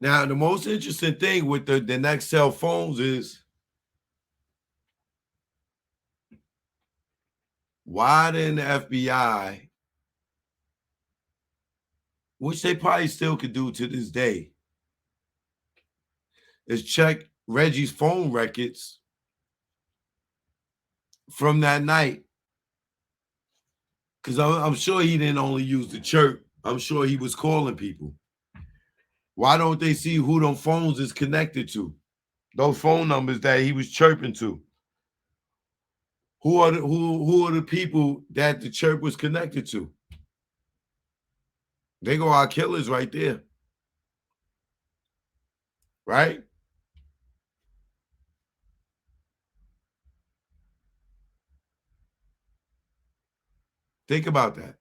Now, the most interesting thing with the next cell phones is why didn't the FBI, which they probably still could do to this day, is check Reggie's phone records from that night? Because I'm sure he didn't only use the chirp. I'm sure he was calling people. Why don't they see who them phones is connected to? Those phone numbers that he was chirping to. Who are the people that the chirp was connected to? They go our killers right there. Right? Think about that.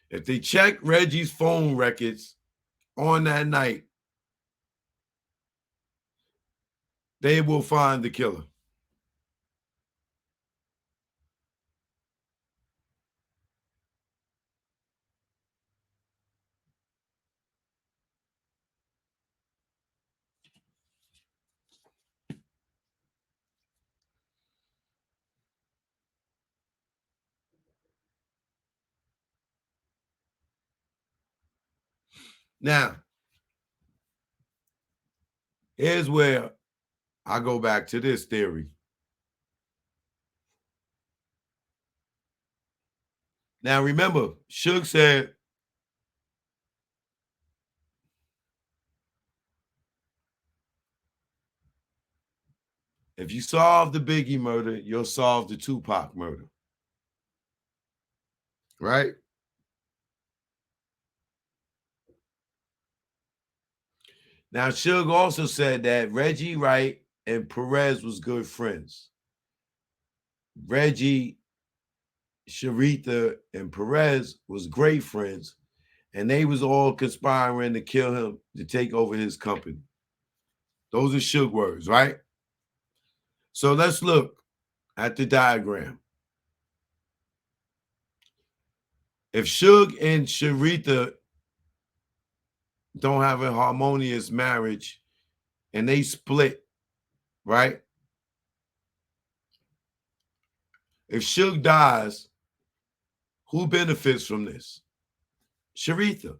If they check Reggie's phone records on that night, they will find the killer. Now, here's where I go back to this theory. Now, remember, Suge said, if you solve the Biggie murder, you'll solve the Tupac murder. Right? Now, Suge also said that Reggie Wright and Perez was good friends. Reggie, Sharitha, and Perez was great friends, and they was all conspiring to kill him to take over his company. Those are Suge words, right? So let's look at the diagram. If Suge and Sharitha don't have a harmonious marriage and they split, right? If Suge dies, who benefits from this? Sharitha,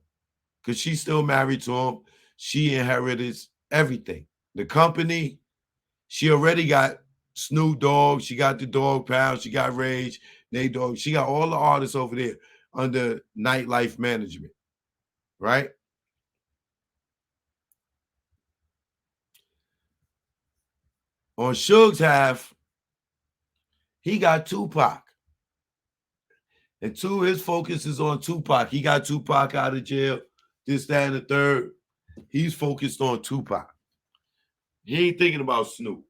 because she's still married to him. She inherited everything. The company, she already got Snoop Dogg, she got the Dog Pound, she got Rage, Nate Dogg, she got all the artists over there under Nightlife Management, right? On Suge's half, he got Tupac. And his focus is on Tupac. He got Tupac out of jail, this, that, and the third. He's focused on Tupac. He ain't thinking about Snoop.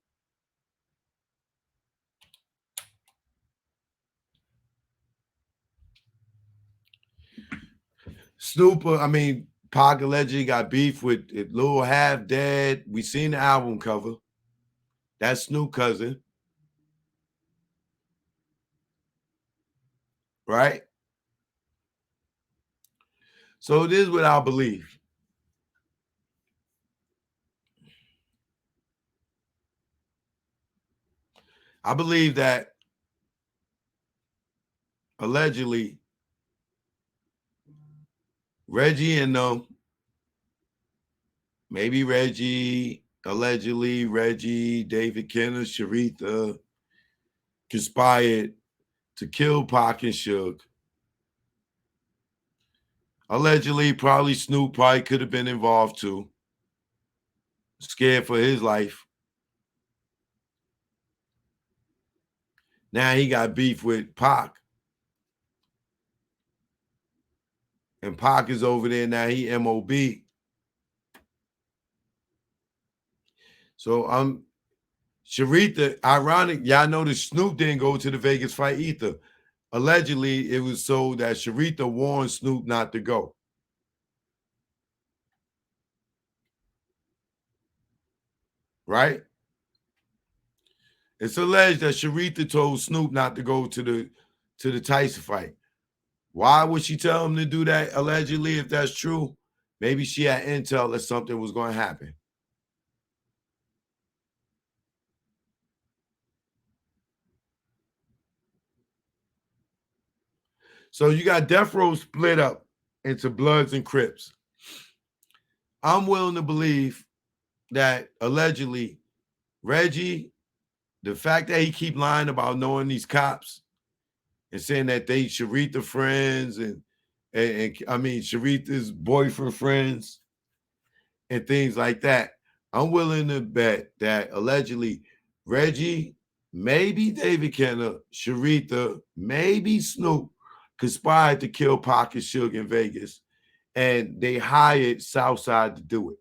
Snoop, Pac allegedly got beef with Lil Half Dead. We seen the album cover. That's Snoop cousin. Right? So this is what I believe. I believe that allegedly Reggie and maybe Reggie, allegedly Reggie, David Kenner, Sharitha conspired to kill Pac and Suge. Allegedly, probably Snoop probably could have been involved too. Scared for his life. Now he got beef with Pac. And Pac is over there now. He MOB. So Sharitha, ironic, y'all notice Snoop didn't go to the Vegas fight either. Allegedly, it was so that Sharitha warned Snoop not to go. Right? It's alleged that Sharitha told Snoop not to go to the Tyson fight. Why would she tell him to do that, allegedly, if that's true? Maybe she had intel that something was going to happen. So you got Deathrow split up into Bloods and Crips. I'm willing to believe that allegedly Reggie, the fact that he keep lying about knowing these cops and saying that they Sharitha friends and I mean Sharitha's boyfriend friends and things like that, I'm willing to bet that allegedly Reggie, maybe David Kenner, Sharitha, maybe Snoop conspired to kill Pac and Suge in Vegas, and they hired Southside to do it.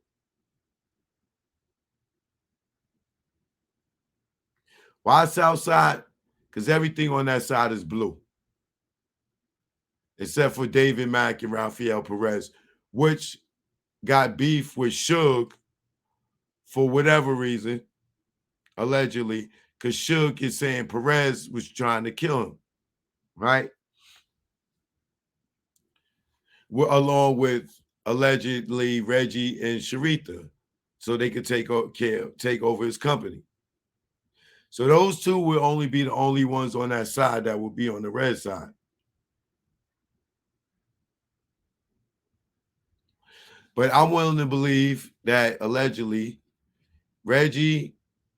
Why Southside? Because everything on that side is blue, except for David Mack and Rafael Perez, which got beef with Suge for whatever reason, allegedly, because Suge is saying Perez was trying to kill him, right? Along with allegedly Reggie and Sharitha, so they could take over his company. So those two will only be the only ones on that side that will be on the red side. But I'm willing to believe that allegedly Reggie,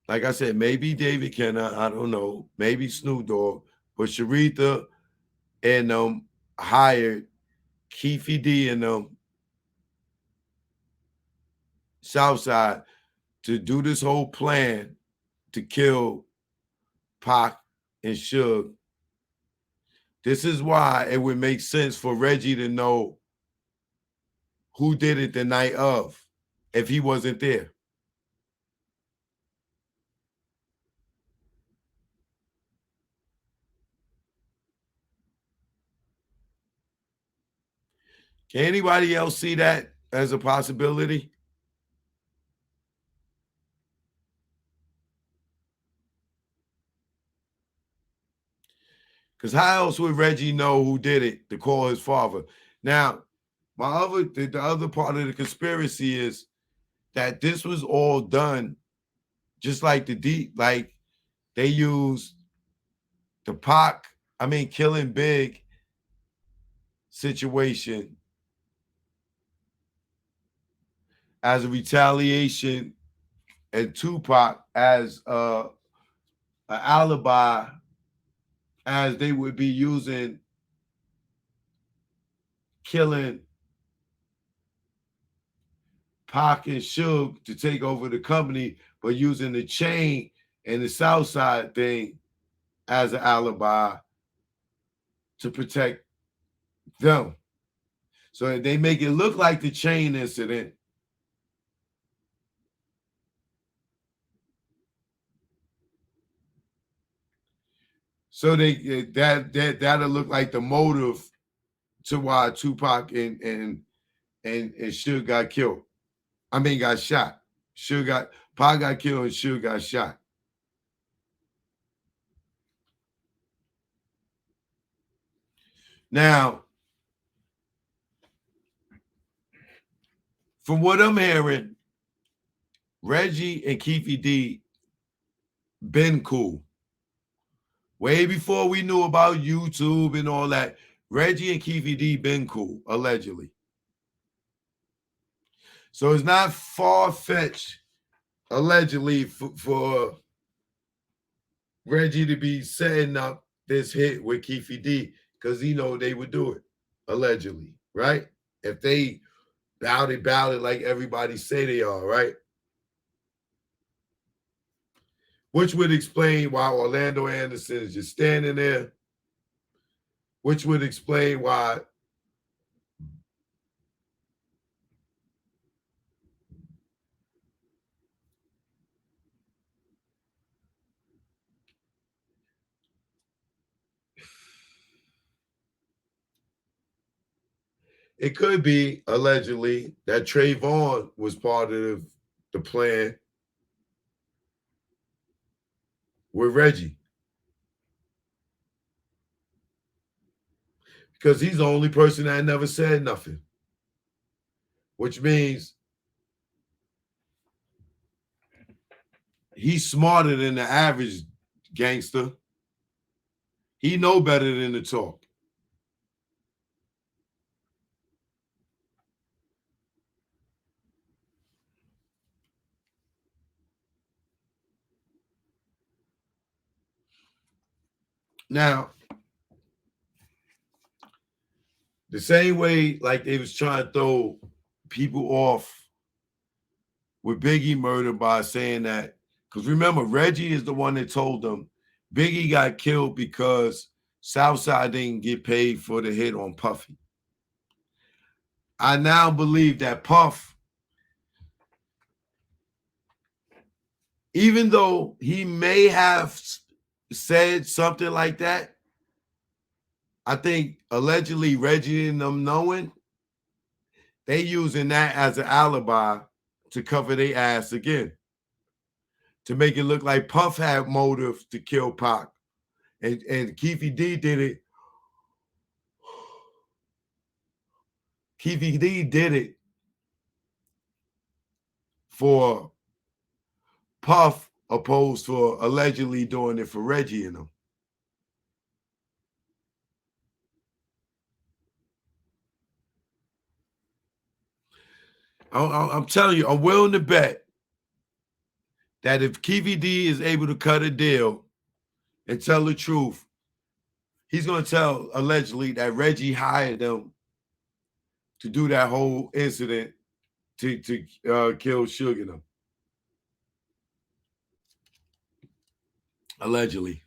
like I said, maybe David Kenner, I don't know, maybe Snoop Dogg, but Sharitha and them hired Keefy D and them Southside to do this whole plan to kill Pac and Suge. This is why it would make sense for Reggie to know who did it the night of if he wasn't there. Can anybody else see that as a possibility? Because how else would Reggie know who did it to call his father? Now, the other part of the conspiracy is that this was all done just like like they used the Killing Big situation as a retaliation and Tupac as an alibi, as they would be using killing Pac and Suge to take over the company, but using the chain and the Southside thing as an alibi to protect them. So they make it look like the chain incident. So that'll look like the motive to why Tupac and Suge got killed. Got shot. Pac got killed and Suge got shot. Now, from what I'm hearing, Reggie and Keefy D been cool. Way before we knew about YouTube and all that, Reggie and Keefy D been cool, allegedly. So it's not far-fetched, allegedly, for Reggie to be setting up this hit with Keefy D because he know they would do it, allegedly, right? If they bout it like everybody say they are, right? Which would explain why Orlando Anderson is just standing there. Which would explain why it could be allegedly that Trayvon was part of the plan with Reggie. because he's the only person that never said nothing, which means he's smarter than the average gangster. He know better than to talk. Now, the same way like they was trying to throw people off with Biggie murder by saying that, because remember, Reggie is the one that told them Biggie got killed because Southside didn't get paid for the hit on Puffy. I now believe that Puff, even though he may have said something like that, I think allegedly Reggie and them knowing, they using that as an alibi to cover their ass again, to make it look like Puff had motive to kill Pac. And Keefy D did it. Keefy D did it for Puff opposed for allegedly doing it for Reggie and them. I'm telling you, I'm willing to bet that if Keefy D is able to cut a deal and tell the truth, he's going to tell allegedly that Reggie hired them to do that whole incident to kill Suge and them. Allegedly.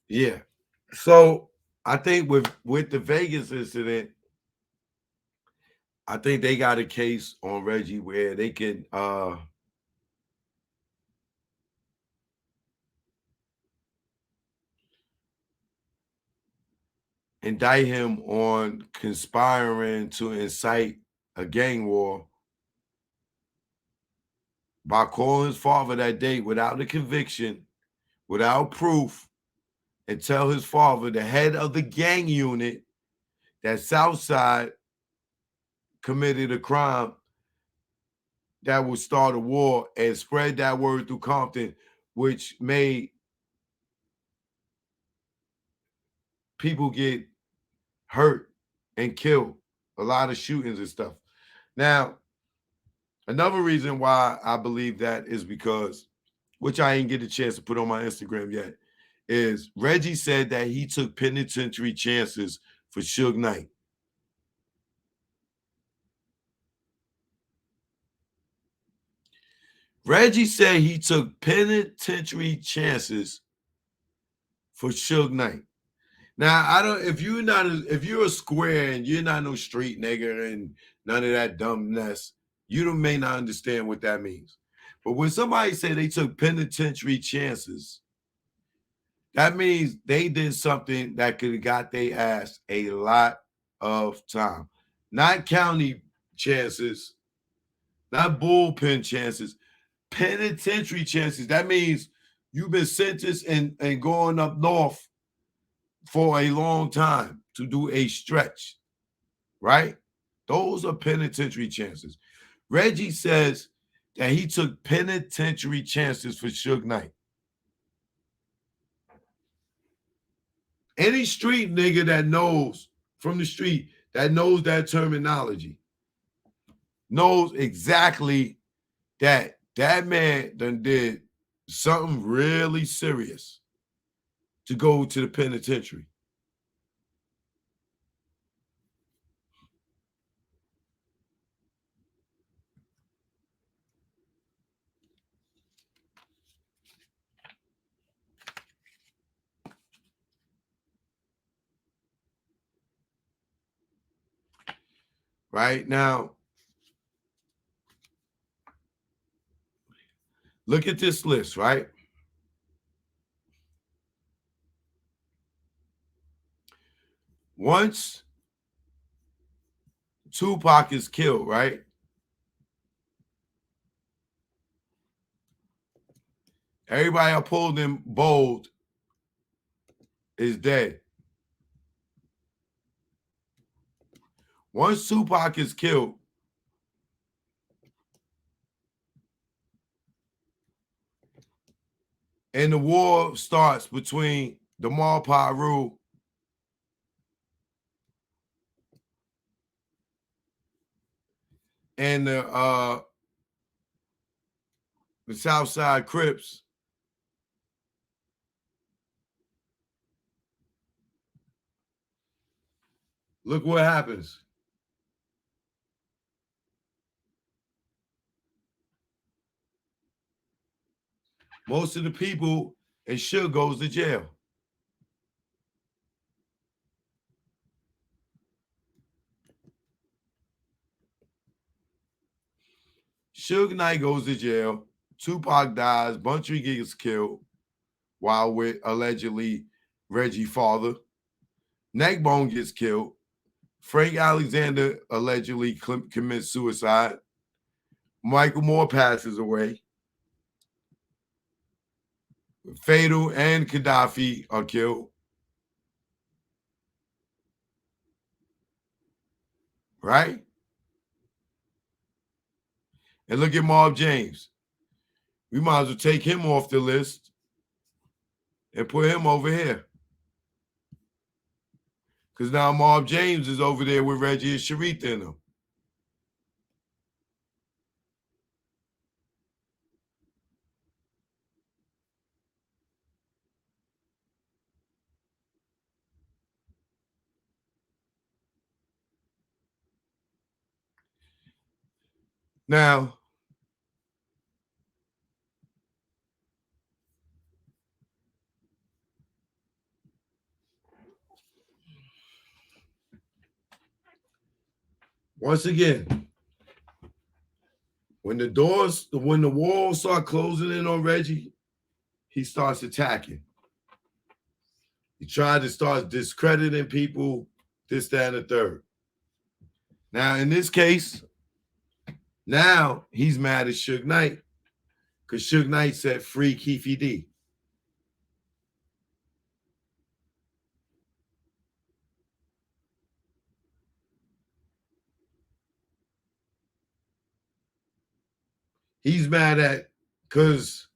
Yeah. So I think with the Vegas incident, I think they got a case on Reggie where they can indict him on conspiring to incite a gang war by calling his father that day without a conviction, without proof, and tell his father, the head of the gang unit, that Southside committed a crime that would start a war, and spread that word through Compton, which made people get hurt and killed, a lot of shootings and stuff. Now, another reason why I believe that is because, which I didn't get a chance to put on my Instagram yet, is Reggie said that he took penitentiary chances for Suge Knight. Reggie said he took penitentiary chances for Suge Knight. Now, I don't, if you're a square and you're not no street nigga and none of that dumbness, you may not understand what that means. But when somebody say they took penitentiary chances, that means they did something that could have got their ass a lot of time. Not county chances, not bullpen chances, penitentiary chances. That means you've been sentenced and going up north for a long time to do a stretch, right? Those are penitentiary chances. Reggie says that he took penitentiary chances for Suge Knight. Any street nigga that knows from the street, that knows that terminology, knows exactly that that man done did something really serious. to go to the penitentiary. Right now, look at this list, right? Once Tupac is killed, right? Everybody I pulled in bold is dead. Once Tupac is killed, and the war starts between the Paru and the Southside Crips. Look what happens. Most of the people and Suge goes to jail. Suge Knight goes to jail. Tupac dies. Buntry gets killed while with allegedly Reggie's father. Neckbone gets killed. Frank Alexander allegedly commits suicide. Michael Moore passes away. Fatal and Gaddafi are killed. Right? And look at Marv James. We might as well take him off the list and put him over here. Because now Marv James is over there with Reggie and Sharita in them. Now, once again, when the walls start closing in on Reggie, he starts attacking. He tried to start discrediting people, this, that, and the third. Now, in this case, now he's mad at Suge Knight because Suge Knight said free Keefy D. He's mad at because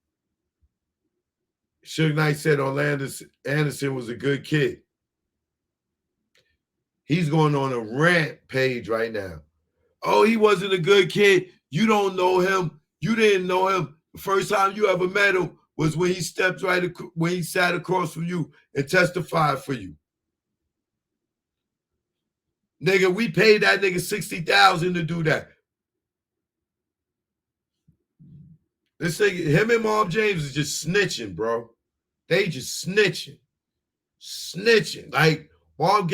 Suge Knight said Orlando Anderson was a good kid. He's going on a rant page right now. Oh, he wasn't a good kid. You don't know him. You didn't know him. The first time you ever met him was when he when he sat across from you and testified for you. Nigga, we paid that nigga $60,000 to do that. This nigga, him and Marv James is just snitching, bro. They just snitching. Snitching. Like Marv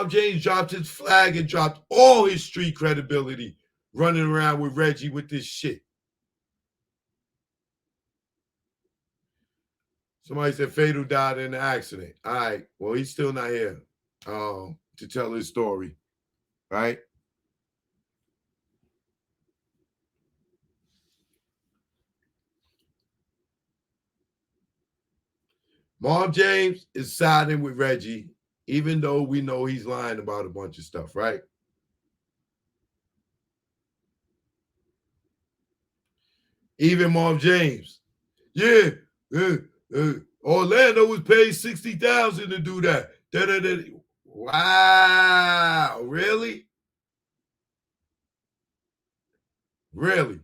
James dropped his flag and dropped all his street credibility running around with Reggie with this shit. Somebody said Fatal died in an accident. All right. Well, he's still not here to tell his story. Right? Marv James is siding with Reggie, even though we know he's lying about a bunch of stuff, right? Even Marv James. Yeah. Orlando was paid $60,000 to do that. Wow. Really? Really?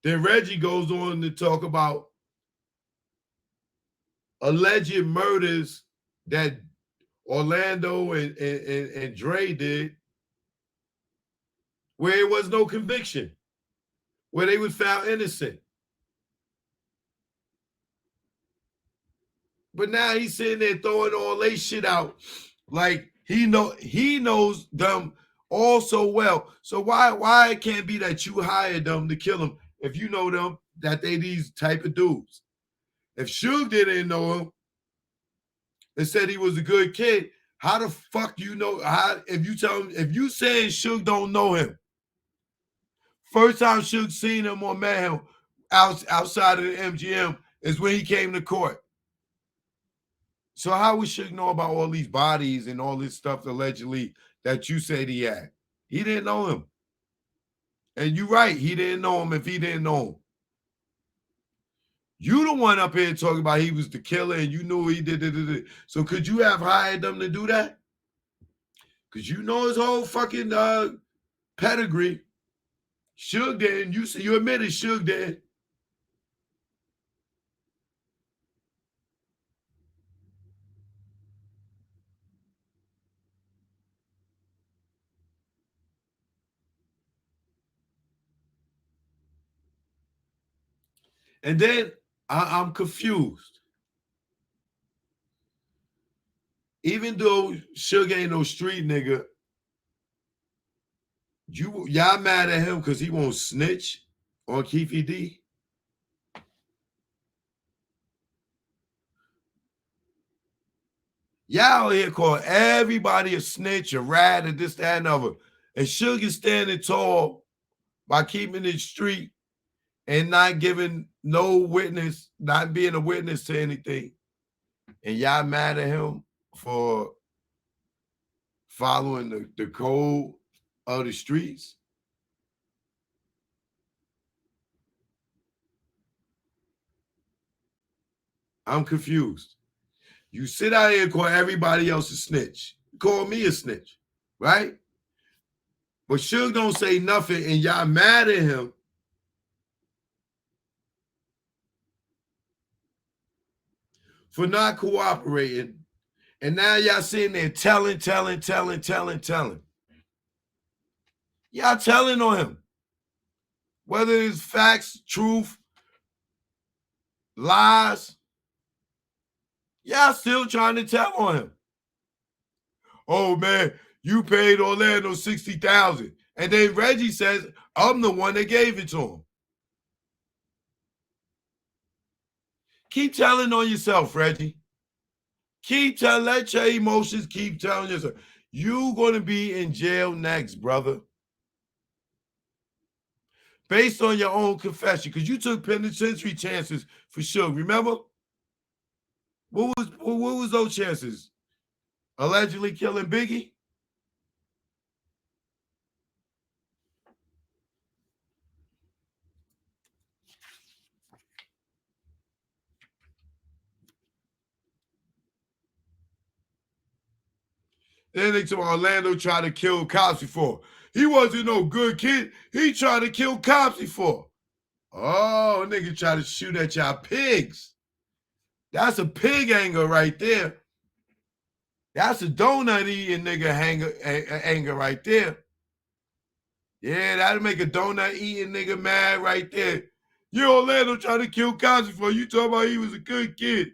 Then Reggie goes on to talk about alleged murders that Orlando and Dre did, where it was no conviction, where they was found innocent. But now he's sitting there throwing all they shit out like he knows them all so well. So why it can't be that you hired them to kill him if you know them that they these type of dudes? If Suge didn't know him and said he was a good kid, how the fuck you know? How if you tell him, if you saying Suge don't know him? First time Suge seen him or met him outside of the MGM is when he came to court. So how would Suge know about all these bodies and all this stuff allegedly that you said he had? He didn't know him. And you're right, he didn't know him if he didn't know him. You the one up here talking about he was the killer and you knew he did. So could you have hired them to do that? Because you know his whole fucking pedigree. Suge did, and you admitted Suge did. And then I'm confused. Even though Suge ain't no street nigga, y'all mad at him because he won't snitch on Keefe D? Y'all here call everybody a snitch, a rat, and this, that, and other. And Suge is standing tall by keeping it street and not giving no witness, not being a witness to anything. And y'all mad at him for following the code of the streets? I'm confused. You sit out here and call everybody else a snitch. Call me a snitch, right? But Suge don't say nothing and y'all mad at him for not cooperating. And now y'all sitting there telling. Y'all telling on him. Whether it's facts, truth, lies, y'all still trying to tell on him. Oh man, you paid Orlando $60,000. And then Reggie says, I'm the one that gave it to him. Keep telling on yourself, Reggie. Let your emotions keep telling yourself. You're going to be in jail next, brother. Based on your own confession, because you took penitentiary chances for sure. Remember? What was those chances? Allegedly killing Biggie? Then they told Orlando tried to kill cops before. He wasn't no good kid. He tried to kill cops before. Oh, nigga tried to shoot at y'all pigs. That's a pig anger right there. That's a donut eating nigga anger right there. Yeah, that'll make a donut eating nigga mad right there. You Orlando tried to kill cops before. You talking about he was a good kid.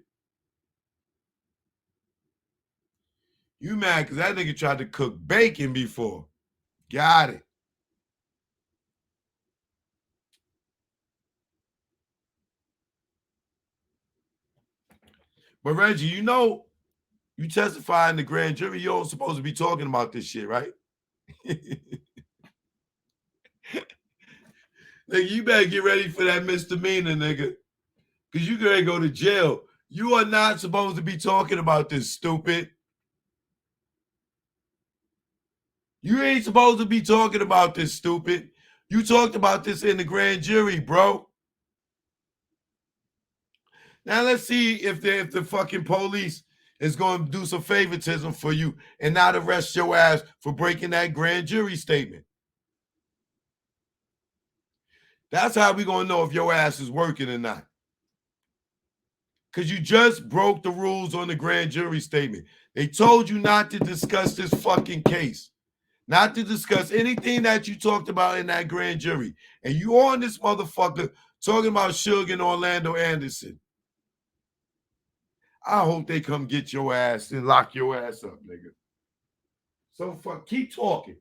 You mad because that nigga tried to cook bacon before. Got it. But Reggie, you know, you testify in the grand jury, you don't supposed to be talking about this shit, right? Nigga, you better get ready for that misdemeanor, nigga. Because you gotta go to jail. You are not supposed to be talking about this, stupid. You ain't supposed to be talking about this, stupid. You talked about this in the grand jury, bro. Now let's see if the fucking police is going to do some favoritism for you and not arrest your ass for breaking that grand jury statement. That's how we going to know if your ass is working or not. because you just broke the rules on the grand jury statement. They told you not to discuss this fucking case, not to discuss anything that you talked about in that grand jury. And you on this motherfucker talking about Suge and Orlando Anderson. I hope they come get your ass and lock your ass up, nigga. So keep talking.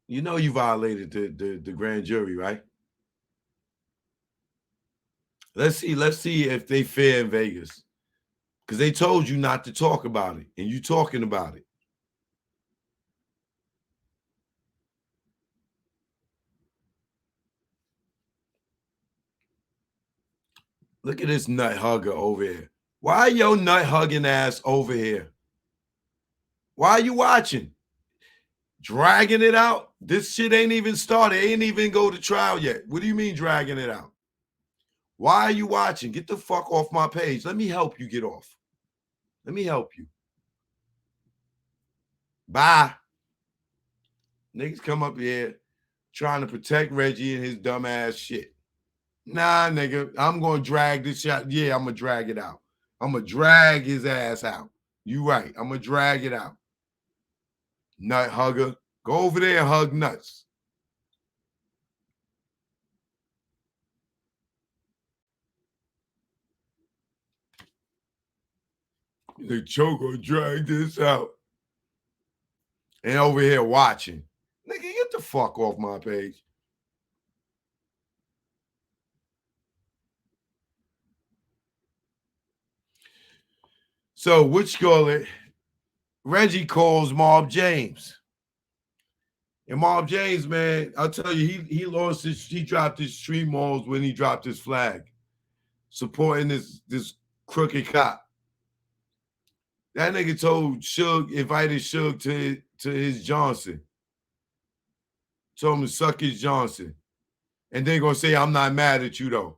You know you violated the grand jury, right? Let's see if they fair in Vegas. Because they told you not to talk about it, and you talking about it. Look at this nut hugger over here. Why your nut hugging ass over here? Why are you watching? Dragging it out? This shit ain't even started. Ain't even go to trial yet. What do you mean dragging it out? Why are you watching? Get the fuck off my page. Let me help you get off. Let me help you. Bye. Niggas come up here trying to protect Reggie and his dumb ass shit. Nah, nigga, I'm going to drag this shot. Yeah, I'm going to drag it out. I'm going to drag his ass out. You right. I'm going to drag it out. Nut hugger. Go over there and hug nuts. The choker drag this out. And over here watching. Nigga, get the fuck off my page. So, which call it? Reggie calls Mob James. And Mob James, man, I'll tell you, he dropped his stream malls when he dropped his flag, supporting this crooked cop. That nigga told Suge, invited Suge to his Johnson. Told him to suck his Johnson. And they're going to say, I'm not mad at you, though.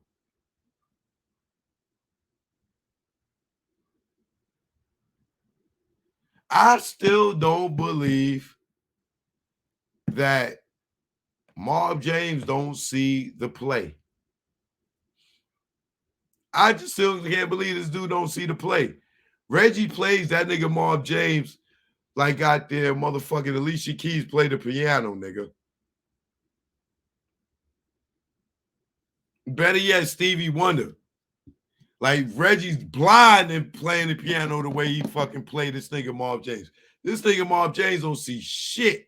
I still don't believe that Mob James don't see the play. I just still can't believe this dude don't see the play. Reggie plays that nigga Mob James like out there motherfucking Alicia Keys play the piano, nigga. Better yet, Stevie Wonder. Like Reggie's blind and playing the piano the way he fucking played this nigga Mob James. This nigga Mob James don't see shit.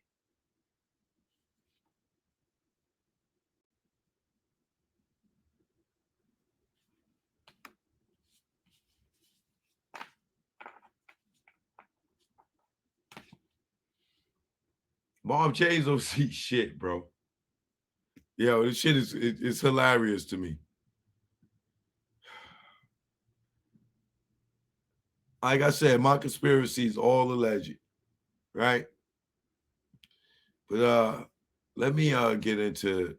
Mob James don't see shit, bro. Yo, this shit is hilarious to me. Like I said, my conspiracy is all alleged, right? But let me get into